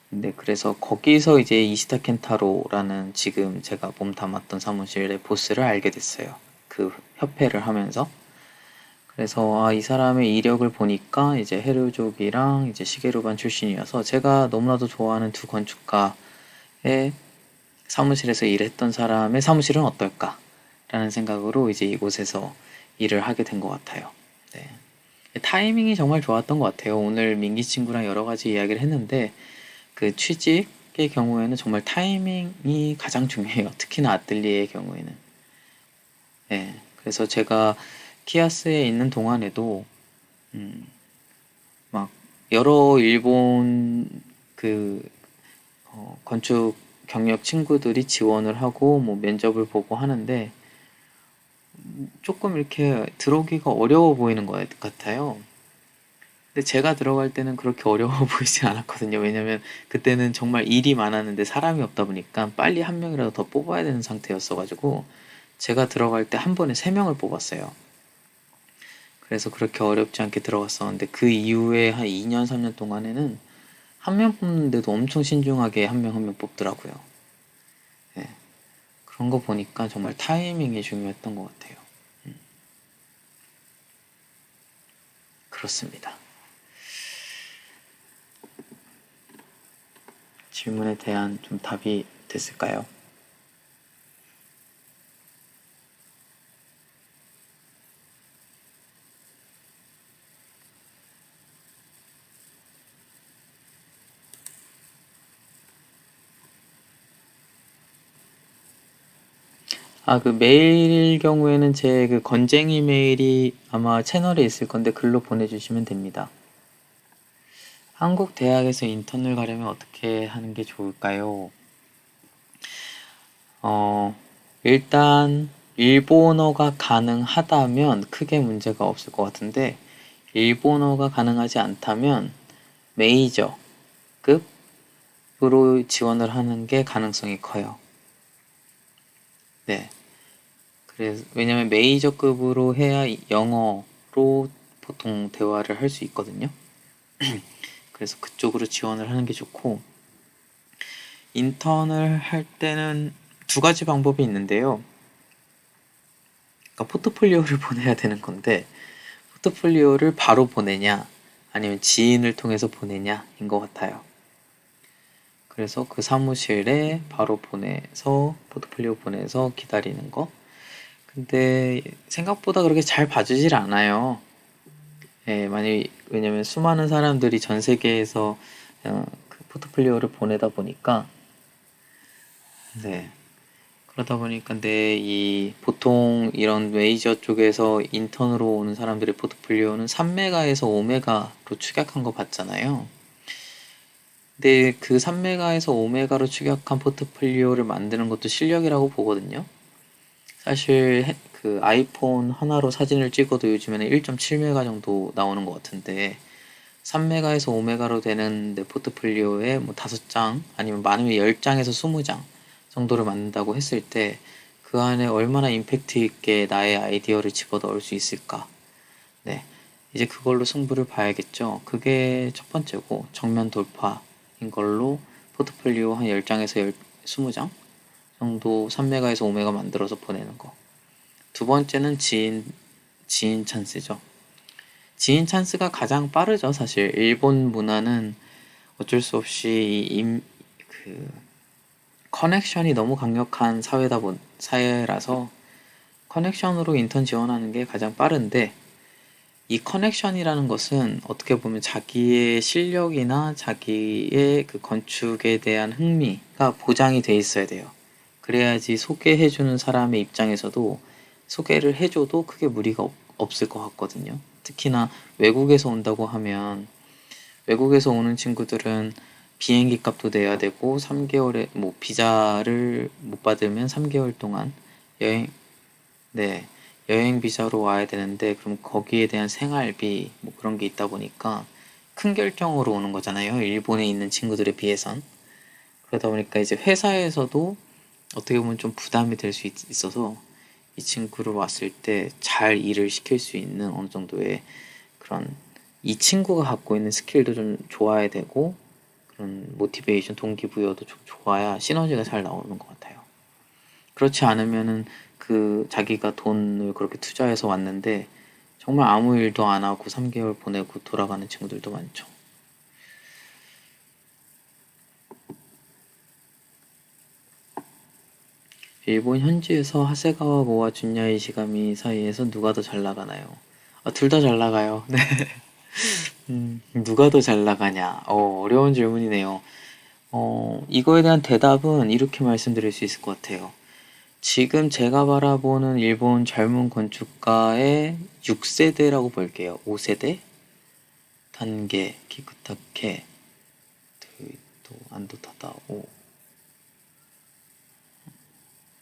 근데 그래서 거기서 이제 이시타 켄타로라는 지금 제가 몸담았던 사무실의 보스를 알게 됐어요. 그 협회를 하면서. 그래서 이 사람의 이력을 보니까 이제 헤르족이랑 이제 시게루반 출신이어서 제가 너무나도 좋아하는 두 건축가의 사무실에서 일했던 사람의 사무실은 어떨까라는 생각으로 이제 이곳에서 일을 하게 된 것 같아요. 네. 타이밍이 정말 좋았던 것 같아요. 오늘 민기 친구랑 여러 가지 이야기를 했는데, 그 취직의 경우에는 정말 타이밍이 가장 중요해요. 특히나 아뜰리에의 경우에는. 네. 그래서 제가 키아스에 있는 동안에도 음, 막 여러 일본 그 건축 경력 친구들이 지원을 하고 뭐 면접을 보고 하는데 조금 이렇게 들어오기가 어려워 보이는 것 같아요. 근데 제가 들어갈 때는 그렇게 어려워 보이지 않았거든요. 왜냐면 그때는 정말 일이 많았는데 사람이 없다 보니까 빨리 한 명이라도 더 뽑아야 되는 상태였어가지고 제가 들어갈 때 한 번에 세 명을 뽑았어요. 그래서 그렇게 어렵지 않게 들어갔었는데, 그 이후에 한 2년, 3년 동안에는 한 명 뽑는데도 엄청 신중하게 한 명 한 명 뽑더라고요. 네. 그런 거 보니까 정말 타이밍이 중요했던 것 같아요. 그렇습니다. 질문에 대한 좀 답이 됐을까요? 그 메일 경우에는 제 그 건쟁이 메일이 아마 채널에 있을 건데 글로 보내주시면 됩니다. 한국 대학에서 인턴을 가려면 어떻게 하는 게 좋을까요? 일단 일본어가 가능하다면 크게 문제가 없을 것 같은데, 일본어가 가능하지 않다면 메이저급으로 지원을 하는 게 가능성이 커요. 네. 그래서 왜냐면 메이저급으로 해야 영어로 보통 대화를 할 수 있거든요. 그래서 그쪽으로 지원을 하는 게 좋고, 인턴을 할 때는 두 가지 방법이 있는데요. 그러니까 포트폴리오를 보내야 되는 건데, 포트폴리오를 바로 보내냐 아니면 지인을 통해서 보내냐인 것 같아요. 그래서 그 사무실에 바로 보내서 포트폴리오 보내서 기다리는 거. 근데 생각보다 그렇게 잘 봐주질 않아요. 예, 왜냐면 수많은 사람들이 전 세계에서 그 포트폴리오를 보내다 보니까, 네. 그러다 보니까 이 보통 이런 메이저 쪽에서 인턴으로 오는 사람들의 포트폴리오는 3메가에서 5메가로 축약한 거 봤잖아요. 근데 그 3메가에서 5메가로 축약한 포트폴리오를 만드는 것도 실력이라고 보거든요. 사실 그 아이폰 하나로 사진을 찍어도 요즘에는 1.7메가 정도 나오는 것 같은데, 3메가에서 5메가로 되는 내 포트폴리오에 뭐 5장 아니면 많으면 10장에서 20장 정도를 만든다고 했을 때 그 안에 얼마나 임팩트 있게 나의 아이디어를 집어넣을 수 있을까. 네. 이제 그걸로 승부를 봐야겠죠. 그게 첫 번째고, 정면 돌파인 걸로 포트폴리오 한 10장에서 20장 정도 3메가에서 5메가 만들어서 보내는 거. 두 번째는 지인 찬스죠. 지인 찬스가 가장 빠르죠. 사실 일본 문화는 어쩔 수 없이 그 커넥션이 너무 강력한 사회라서 커넥션으로 인턴 지원하는 게 가장 빠른데, 이 커넥션이라는 것은 어떻게 보면 자기의 실력이나 자기의 그 건축에 대한 흥미가 보장이 돼 있어야 돼요. 그래야지 소개해주는 사람의 입장에서도 소개를 해줘도 크게 무리가 없을 것 같거든요. 특히나 외국에서 온다고 하면, 외국에서 오는 친구들은 비행기 값도 내야 되고 3개월에 뭐 비자를 못 받으면 3개월 동안 여행 네, 여행 비자로 와야 되는데, 그럼 거기에 대한 생활비 뭐 그런 게 있다 보니까 큰 결정으로 오는 거잖아요. 일본에 있는 친구들에 비해선. 그러다 보니까 이제 회사에서도 어떻게 보면 좀 부담이 될 수 있어서 이 친구를 왔을 때 잘 일을 시킬 수 있는 어느 정도의 그런, 이 친구가 갖고 있는 스킬도 좀 좋아야 되고, 그런 모티베이션, 동기부여도 좀 좋아야 시너지가 잘 나오는 것 같아요. 그렇지 않으면은 그 자기가 돈을 그렇게 투자해서 왔는데 정말 아무 일도 안 하고 3개월 보내고 돌아가는 친구들도 많죠. 일본 현지에서 하세가와고와 준야 이시가미 사이에서 누가 더 잘 나가나요? 둘 다 잘 나가요. 네. 누가 더 잘 나가냐? 어려운 질문이네요. 이거에 대한 대답은 이렇게 말씀드릴 수 있을 것 같아요. 지금 제가 바라보는 일본 젊은 건축가의 6세대라고 볼게요. 5세대? 단계, 키쿠타케, 또 안도타다,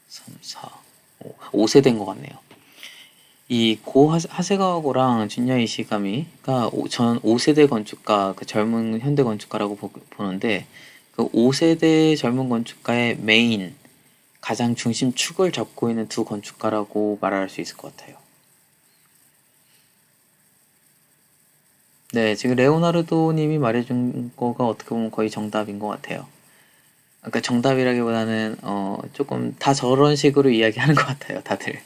3, 4, 5세대인 것 같네요. 이 고 하세가와고랑 준야 이시가미가 저는 5세대 건축가, 그 젊은 현대 건축가라고 보는데, 그 5세대 젊은 건축가의 메인, 가장 중심축을 잡고 있는 두 건축가라고 말할 수 있을 것 같아요. 네, 지금 레오나르도 님이 말해준 거가 어떻게 보면 거의 정답인 것 같아요. 그러니까 정답이라기보다는 조금 다 저런 식으로 이야기하는 것 같아요, 다들.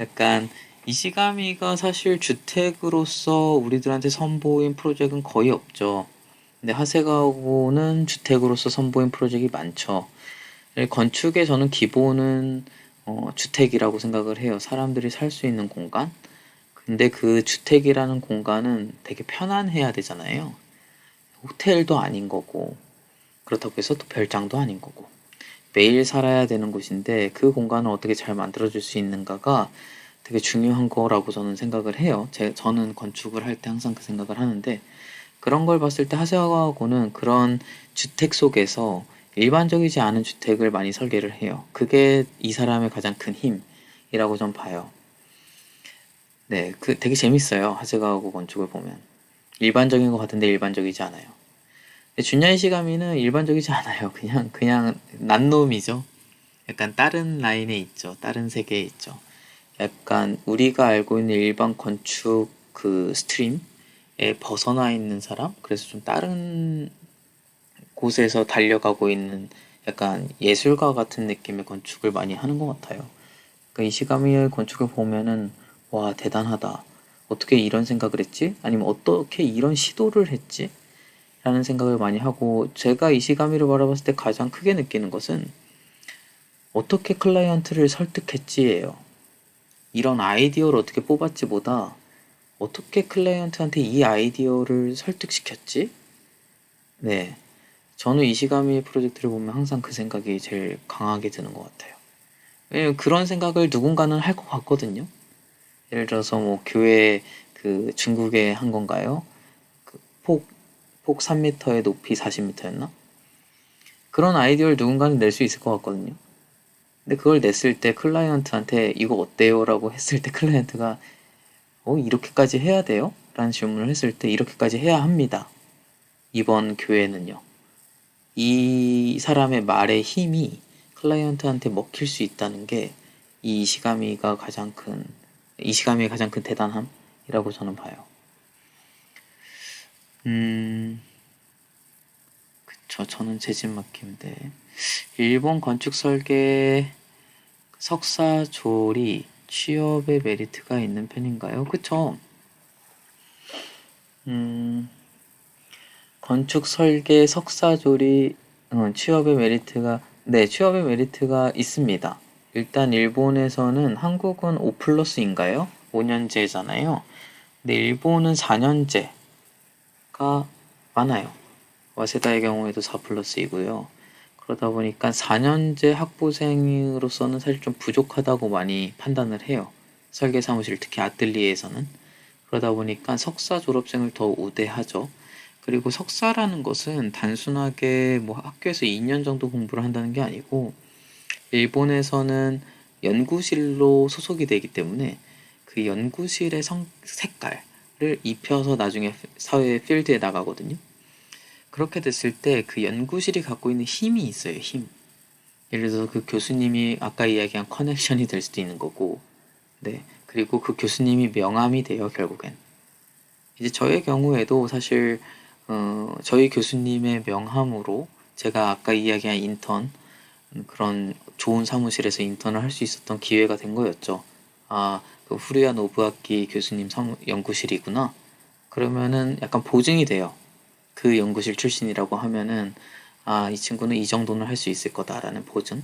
약간 이시가미가 사실 주택으로서 우리들한테 선보인 프로젝트는 거의 없죠. 근데 하세가오는 주택으로서 선보인 프로젝트가 많죠. 건축의 저는 기본은 주택이라고 생각을 해요. 사람들이 살 수 있는 공간. 근데 그 주택이라는 공간은 되게 편안해야 되잖아요. 호텔도 아닌 거고, 그렇다고 해서 또 별장도 아닌 거고. 매일 살아야 되는 곳인데 그 공간을 어떻게 잘 만들어줄 수 있는가가 되게 중요한 거라고 저는 생각을 해요. 저는 건축을 할 때 항상 그 생각을 하는데, 그런 걸 봤을 때 하세가와고는 그런 주택 속에서 일반적이지 않은 주택을 많이 설계를 해요. 그게 이 사람의 가장 큰 힘이라고 전 봐요. 네, 되게 재밌어요. 하세가와고 건축을 보면. 일반적인 것 같은데 일반적이지 않아요. 근데 준야이 시가미는 일반적이지 않아요. 그냥 난 놈이죠. 약간 다른 라인에 있죠. 다른 세계에 있죠. 약간 우리가 알고 있는 일반 건축 그 스트림에 벗어나 있는 사람? 그래서 좀 다른 곳에서 달려가고 있는 약간 예술가 같은 느낌의 건축을 많이 하는 것 같아요. 그러니까 이시가미의 건축을 보면은, 와, 대단하다. 어떻게 이런 생각을 했지? 아니면 어떻게 이런 시도를 했지? 라는 생각을 많이 하고, 제가 이시가미를 바라봤을 때 가장 크게 느끼는 것은 어떻게 클라이언트를 설득했지예요. 이런 아이디어를 어떻게 뽑았지보다 어떻게 클라이언트한테 이 아이디어를 설득시켰지? 네. 저는 이시가미 프로젝트를 보면 항상 그 생각이 제일 강하게 드는 것 같아요. 왜냐면 그런 생각을 누군가는 할 것 같거든요. 예를 들어서 뭐 교회, 그 중국에 한 건가요? 그 폭 3m에 높이 40m였나? 그런 아이디어를 누군가는 낼 수 있을 것 같거든요. 근데 그걸 냈을 때 클라이언트한테 이거 어때요? 라고 했을 때 클라이언트가 이렇게까지 해야 돼요? 라는 질문을 했을 때 이렇게까지 해야 합니다. 이번 교회는요. 이 사람의 말의 힘이 클라이언트한테 먹힐 수 있다는 게 이시가미의 가장 큰 대단함이라고 저는 봐요. 그쵸. 저는 재진 맡김인데. 일본 건축 설계 석사 조리 취업에 메리트가 있는 편인가요? 그쵸? 음, 건축 설계 석사 조리 취업의 메리트가 네, 취업의 메리트가 있습니다. 일단 일본에서는 한국은 5 플러스인가요? 5년제잖아요. 근데 일본은 4년제가 많아요. 와세다의 경우에도 4 플러스이고요. 그러다 보니까 4년제 학부생으로서는 사실 좀 부족하다고 많이 판단을 해요. 설계 사무실, 특히 아뜰리에에서는. 그러다 보니까 석사 졸업생을 더 우대하죠. 그리고 석사라는 것은 단순하게 뭐 학교에서 2년 정도 공부를 한다는 게 아니고, 일본에서는 연구실로 소속이 되기 때문에 그 연구실의 색깔을 입혀서 나중에 사회 필드에 나가거든요. 그렇게 됐을 때 그 연구실이 갖고 있는 힘이 있어요, 힘. 예를 들어서 그 교수님이 아까 이야기한 커넥션이 될 수도 있는 거고, 네. 그리고 그 교수님이 명함이 돼요, 결국엔. 이제 저의 경우에도 사실, 저희 교수님의 명함으로 제가 아까 이야기한 인턴, 그런 좋은 사무실에서 인턴을 할 수 있었던 기회가 된 거였죠. 아, 그 후리야 노부아키 교수님 연구실이구나. 그러면은 약간 보증이 돼요. 그 연구실 출신이라고 하면은, 아, 이 친구는 이 정도는 할 수 있을 거다라는 보증.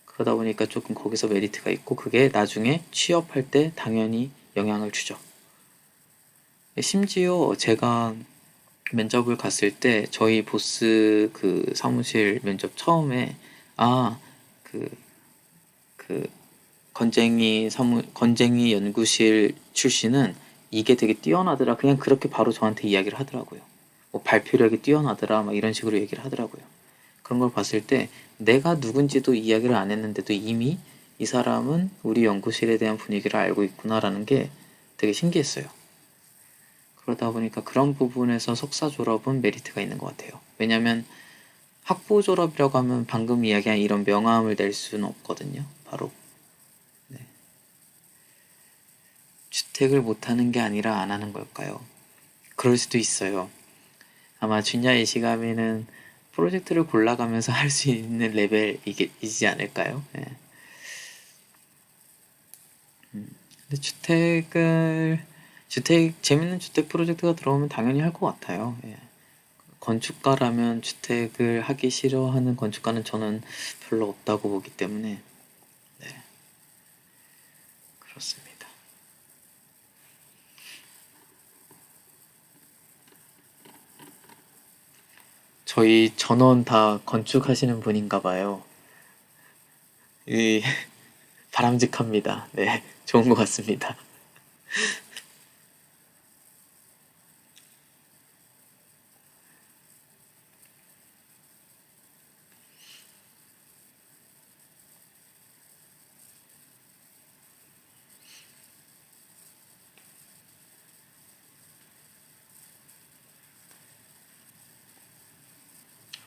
그러다 보니까 조금 거기서 메리트가 있고, 그게 나중에 취업할 때 당연히 영향을 주죠. 심지어 제가 면접을 갔을 때 저희 보스 그 사무실 면접 처음에, 아, 그, 그 건쟁이 연구실 출신은 이게 되게 뛰어나더라. 그냥 그렇게 바로 저한테 이야기를 하더라고요. 뭐 발표력이 뛰어나더라. 막 이런 식으로 얘기를 하더라고요. 그런 걸 봤을 때 내가 누군지도 이야기를 안 했는데도 이미 이 사람은 우리 연구실에 대한 분위기를 알고 있구나라는 게 되게 신기했어요. 그러다 보니까 그런 부분에서 석사 졸업은 메리트가 있는 것 같아요. 왜냐면 학부 졸업이라고 하면 방금 이야기한 이런 명함을 낼 수는 없거든요. 바로. 네. 주택을 못하는 게 아니라 안 하는 걸까요? 그럴 수도 있어요. 아마 준야 이시가미는 프로젝트를 골라가면서 할 수 있는 레벨이지 않을까요? 네. 근데 재밌는 주택 프로젝트가 들어오면 당연히 할 것 같아요. 예. 건축가라면 주택을 하기 싫어하는 건축가는 저는 별로 없다고 보기 때문에, 네, 그렇습니다. 저희 전원 다 건축하시는 분인가 봐요. 이, 바람직합니다. 네, 좋은 것 같습니다.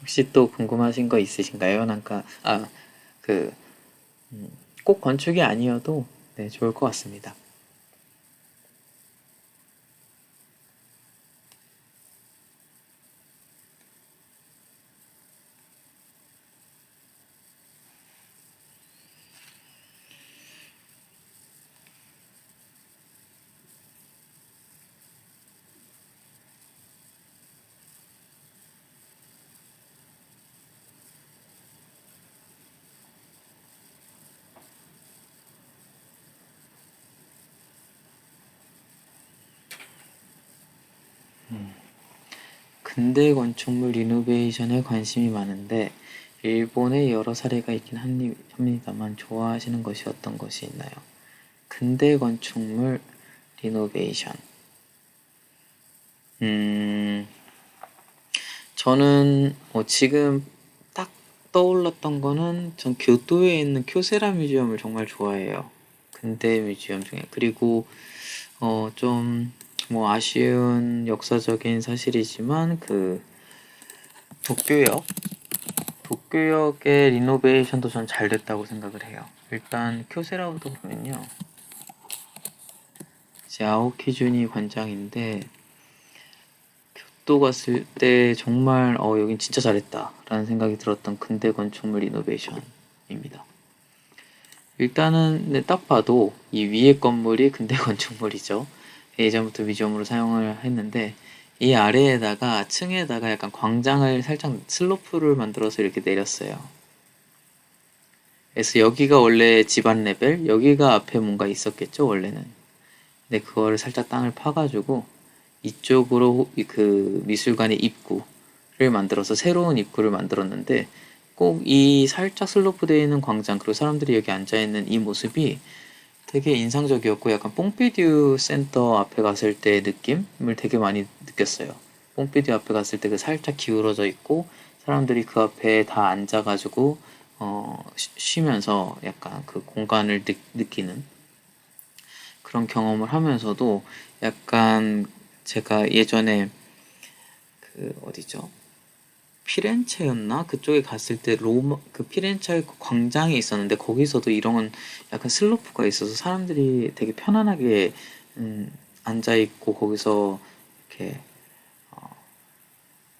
혹시 또 궁금하신 거 있으신가요? 그, 꼭 건축이 아니어도, 네, 좋을 것 같습니다. 근대 건축물 리노베이션에 관심이 많은데 일본에 여러 사례가 있긴 합니다만 좋아하시는 것이 어떤 것이 있나요? 근대 건축물 리노베이션. 음, 저는 지금 딱 떠올랐던 거는 전 교토에 있는 쿄세라 뮤지엄을 정말 좋아해요. 근대 뮤지엄 중에. 그리고 좀 뭐 아쉬운 역사적인 사실이지만 그 도쿄역 도쿄역의 리노베이션도 전 잘 됐다고 생각을 해요. 일단 쿄세라부터 보면요. 이제 아오키준이 관장인데 독도 갔을 때 정말 여긴 진짜 잘했다 라는 생각이 들었던 근대 건축물 이노베이션입니다. 일단은 딱 봐도 이 위에 건물이 근대 건축물이죠. 예전부터 뮤지엄으로 사용을 했는데 이 아래에다가 층에다가 약간 광장을 살짝 슬로프를 만들어서 이렇게 내렸어요. 그래서 여기가 원래 집안 레벨, 여기가 앞에 뭔가 있었겠죠, 원래는. 근데 그거를 살짝 땅을 파가지고 이쪽으로 그 미술관의 입구를 만들어서 새로운 입구를 만들었는데 꼭 이 살짝 슬로프 되어 있는 광장, 그리고 사람들이 여기 앉아 있는 이 모습이 되게 인상적이었고 약간 뽕피듀 센터 앞에 갔을 때 느낌을 되게 많이 느꼈어요. 뽕피듀 앞에 갔을 때 그 살짝 기울어져 있고 사람들이 그 앞에 다 앉아가지고 쉬면서 약간 그 공간을 느끼는 그런 경험을 하면서도 약간 제가 예전에 그 어디죠? 피렌체였나? 그쪽에 갔을 때 로마 그 피렌체 광장이 있었는데 거기서도 이런 약간 슬로프가 있어서 사람들이 되게 편안하게 앉아 있고 거기서 이렇게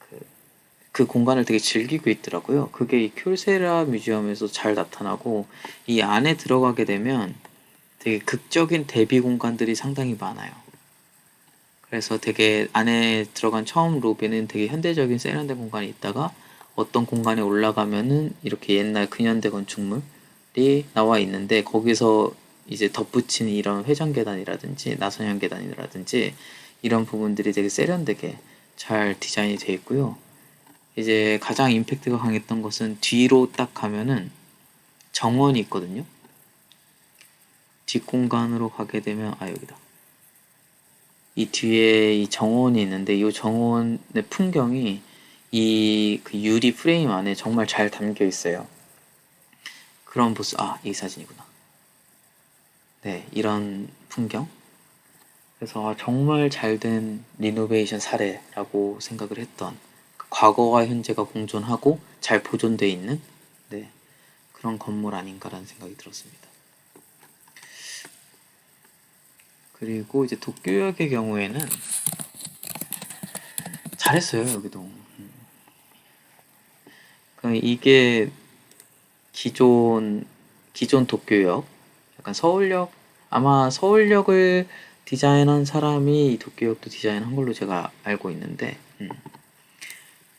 그, 그 공간을 되게 즐기고 있더라고요. 그게 이 큐르세라 뮤지엄에서 잘 나타나고 이 안에 들어가게 되면 되게 극적인 대비 공간들이 상당히 많아요. 그래서 되게 안에 들어간 처음 로비는 되게 현대적인 세련된 공간이 있다가 어떤 공간에 올라가면은 이렇게 옛날 근현대 건축물이 나와 있는데 거기서 이제 덧붙인 이런 회전 계단이라든지 나선형 계단이라든지 이런 부분들이 되게 세련되게 잘 디자인이 되어 있고요. 이제 가장 임팩트가 강했던 것은 뒤로 딱 가면은 정원이 있거든요. 뒷공간으로 가게 되면 여기다. 이 뒤에 이 정원이 있는데 이 정원의 풍경이 이 그 유리 프레임 안에 정말 잘 담겨 있어요. 그런 모습, 이 사진이구나. 네, 이런 풍경. 그래서 정말 잘된 리노베이션 사례라고 생각을 했던 과거와 현재가 공존하고 잘 보존되어 있는 네, 그런 건물 아닌가라는 생각이 들었습니다. 그리고 이제 도쿄역의 경우에는 잘했어요, 여기도. 이게 기존 도쿄역, 약간 서울역, 아마 서울역을 디자인한 사람이 이 도쿄역도 디자인한 걸로 제가 알고 있는데,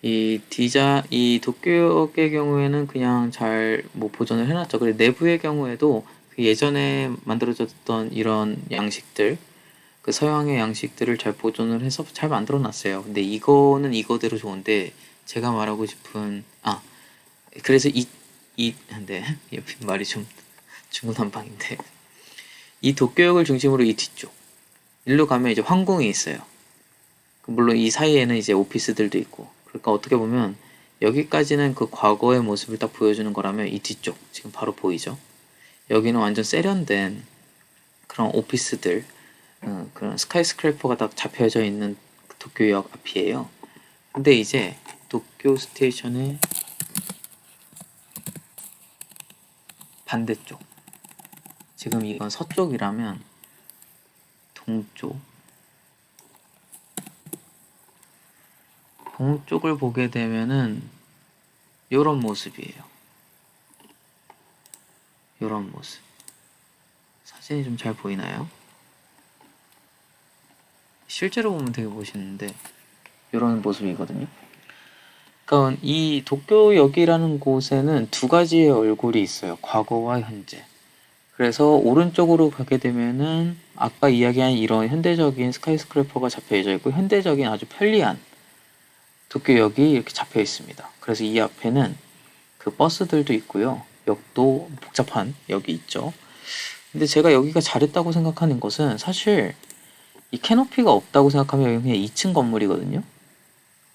이 도쿄역의 경우에는 그냥 잘 뭐 보존을 해놨죠. 그리고 내부의 경우에도 그 예전에 만들어졌던 이런 양식들, 그 서양의 양식들을 잘 보존을 해서 잘 만들어 놨어요. 근데 이거는 이거대로 좋은데, 제가 말하고 싶은, 그래서 네, 말이 좀 중구난방인데, 이 도쿄역을 중심으로 이 뒤쪽, 일로 가면 이제 황궁이 있어요. 물론 이 사이에는 이제 오피스들도 있고, 그러니까 어떻게 보면 여기까지는 그 과거의 모습을 딱 보여주는 거라면 이 뒤쪽, 지금 바로 보이죠? 여기는 완전 세련된 그런 오피스들, 그런 스카이스크래퍼가 딱 잡혀져 있는 도쿄역 앞이에요. 근데 이제 도쿄 스테이션의 반대쪽, 지금 이건 서쪽이라면 동쪽을 보게 되면은 요런 모습이에요. 요런 모습. 사진이 좀 잘 보이나요? 실제로 보면 되게 멋있는데 요런 모습이거든요. 그러니까 이 도쿄역이라는 곳에는 두 가지의 얼굴이 있어요. 과거와 현재. 그래서 오른쪽으로 가게 되면은 아까 이야기한 이런 현대적인 스카이스크래퍼가 잡혀져 있고 현대적인 아주 편리한 도쿄역이 이렇게 잡혀 있습니다. 그래서 이 앞에는 그 버스들도 있고요. 역도 복잡한 역이 있죠. 근데 제가 여기가 잘했다고 생각하는 것은 사실 이 캐노피가 없다고 생각하면 여기 그냥 2층 건물이거든요.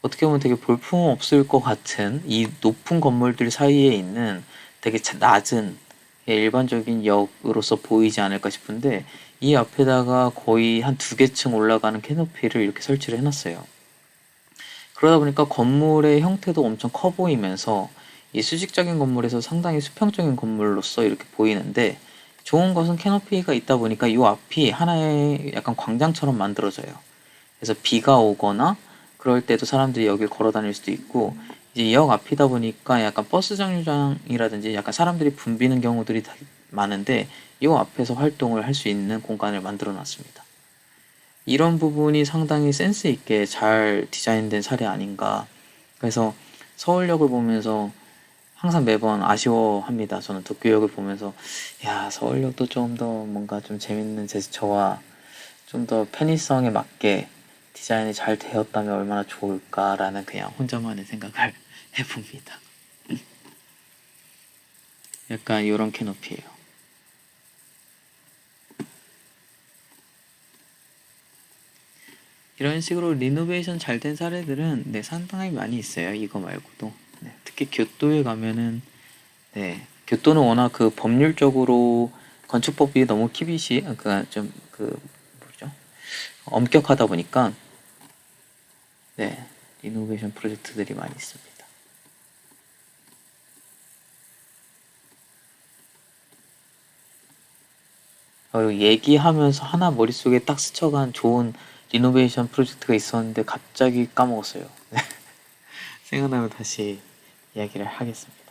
어떻게 보면 되게 볼품없을 것 같은 이 높은 건물들 사이에 있는 되게 낮은 일반적인 역으로서 보이지 않을까 싶은데 이 앞에다가 거의 한 2개 층 올라가는 캐노피를 이렇게 설치를 해놨어요. 그러다 보니까 건물의 형태도 엄청 커 보이면서 이 수직적인 건물에서 상당히 수평적인 건물로서 이렇게 보이는데 좋은 것은 캐노피가 있다 보니까 이 앞이 하나의 약간 광장처럼 만들어져요. 그래서 비가 오거나 그럴 때도 사람들이 여길 걸어 다닐 수도 있고, 이제 역 앞이다 보니까 약간 버스 정류장이라든지 약간 사람들이 붐비는 경우들이 많은데, 이 앞에서 활동을 할 수 있는 공간을 만들어 놨습니다. 이런 부분이 상당히 센스 있게 잘 디자인된 사례 아닌가. 그래서 서울역을 보면서 항상 매번 아쉬워합니다. 저는 도쿄역을 보면서, 야, 서울역도 좀 더 뭔가 좀 재밌는 제스처와 좀 더 편의성에 맞게 디자인이 잘 되었다면 얼마나 좋을까라는 그냥 혼자만의 생각을 해봅니다. 약간 이런 캐노피예요. 이런 식으로 리노베이션 잘 된 사례들은 네, 상당히 많이 있어요. 이거 말고도. 네, 특히 교토에 가면은 네, 교토는 워낙 그 법률적으로 건축법이 너무 좀그 뭐죠? 엄격하다 보니까 네, 리노베이션 프로젝트들이 많이 있습니다. 얘기하면서 하나 머릿속에 딱 스쳐간 좋은 리노베이션 프로젝트가 있었는데 갑자기 까먹었어요. 생각나면 다시 이야기를 하겠습니다.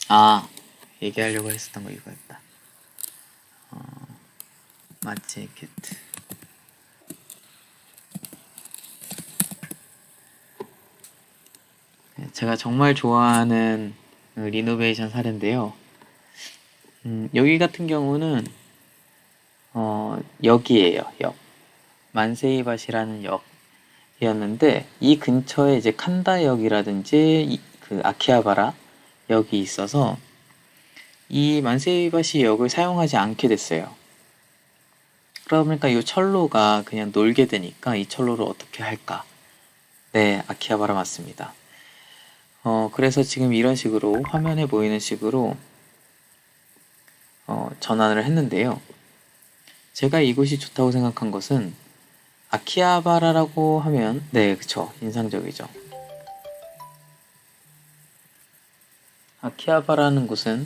아, 얘기하려고 했었던 거 이거였다. 마체케트. 제가 정말 좋아하는 리노베이션 사례인데요. 여기 같은 경우는 역이에요. 역. 만세이밭이라는 역이었는데 이 근처에 이제 칸다역이라든지 그 아키하바라 역이 있어서 이 만세이밭이 역을 사용하지 않게 됐어요. 그러니까 이 철로가 그냥 놀게 되니까 이 철로를 어떻게 할까? 네, 아키하바라 맞습니다. 그래서 지금 이런 식으로 화면에 보이는 식으로 전환을 했는데요. 제가 이곳이 좋다고 생각한 것은 아키하바라라고 하면 네, 그쵸. 인상적이죠. 아키하바라는 곳은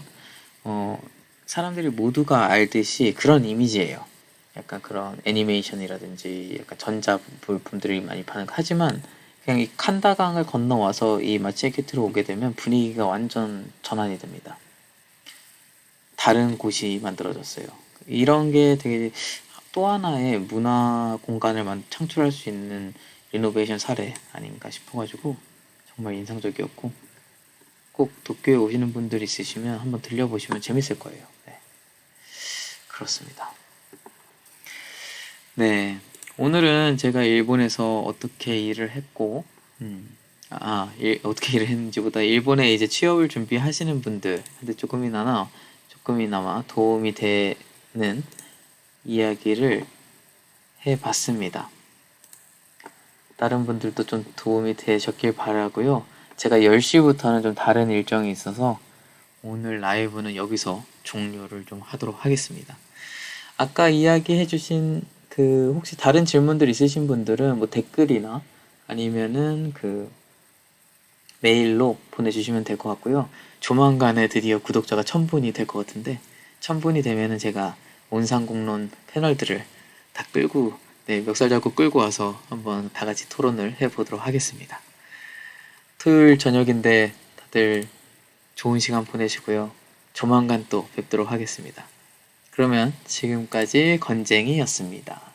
사람들이 모두가 알듯이 그런 이미지예요. 약간 그런 애니메이션이라든지 약간 전자부품들이 많이 파는 하지만 그냥 이 칸다강을 건너와서 이 마치에키트로 오게 되면 분위기가 완전 전환이 됩니다. 다른 곳이 만들어졌어요. 이런 게 되게 또 하나의 문화 공간을 창출할 수 있는 리노베이션 사례 아닌가 싶어가지고 정말 인상적이었고 꼭 도쿄에 오시는 분들 있으시면 한번 들려보시면 재밌을 거예요. 네. 그렇습니다. 네. 오늘은 제가 일본에서 어떻게 일을 했고, 어떻게 일을 했는지보다 일본에 이제 취업을 준비하시는 분들한테 조금이나마 도움이 되는 이야기를 해봤습니다. 다른 분들도 좀 도움이 되셨길 바라고요. 제가 10시부터는 좀 다른 일정이 있어서 오늘 라이브는 여기서 종료를 좀 하도록 하겠습니다. 아까 이야기해주신 혹시 다른 질문들 있으신 분들은 뭐 댓글이나 아니면은 메일로 보내주시면 될 것 같고요. 조만간에 드디어 구독자가 1000분이 될 것 같은데 1000분이 되면은 제가 온상공론 패널들을 다 멱살 잡고 끌고 와서 한번 다 같이 토론을 해보도록 하겠습니다. 토요일 저녁인데 다들 좋은 시간 보내시고요. 조만간 또 뵙도록 하겠습니다. 그러면 지금까지 건쟁이였습니다.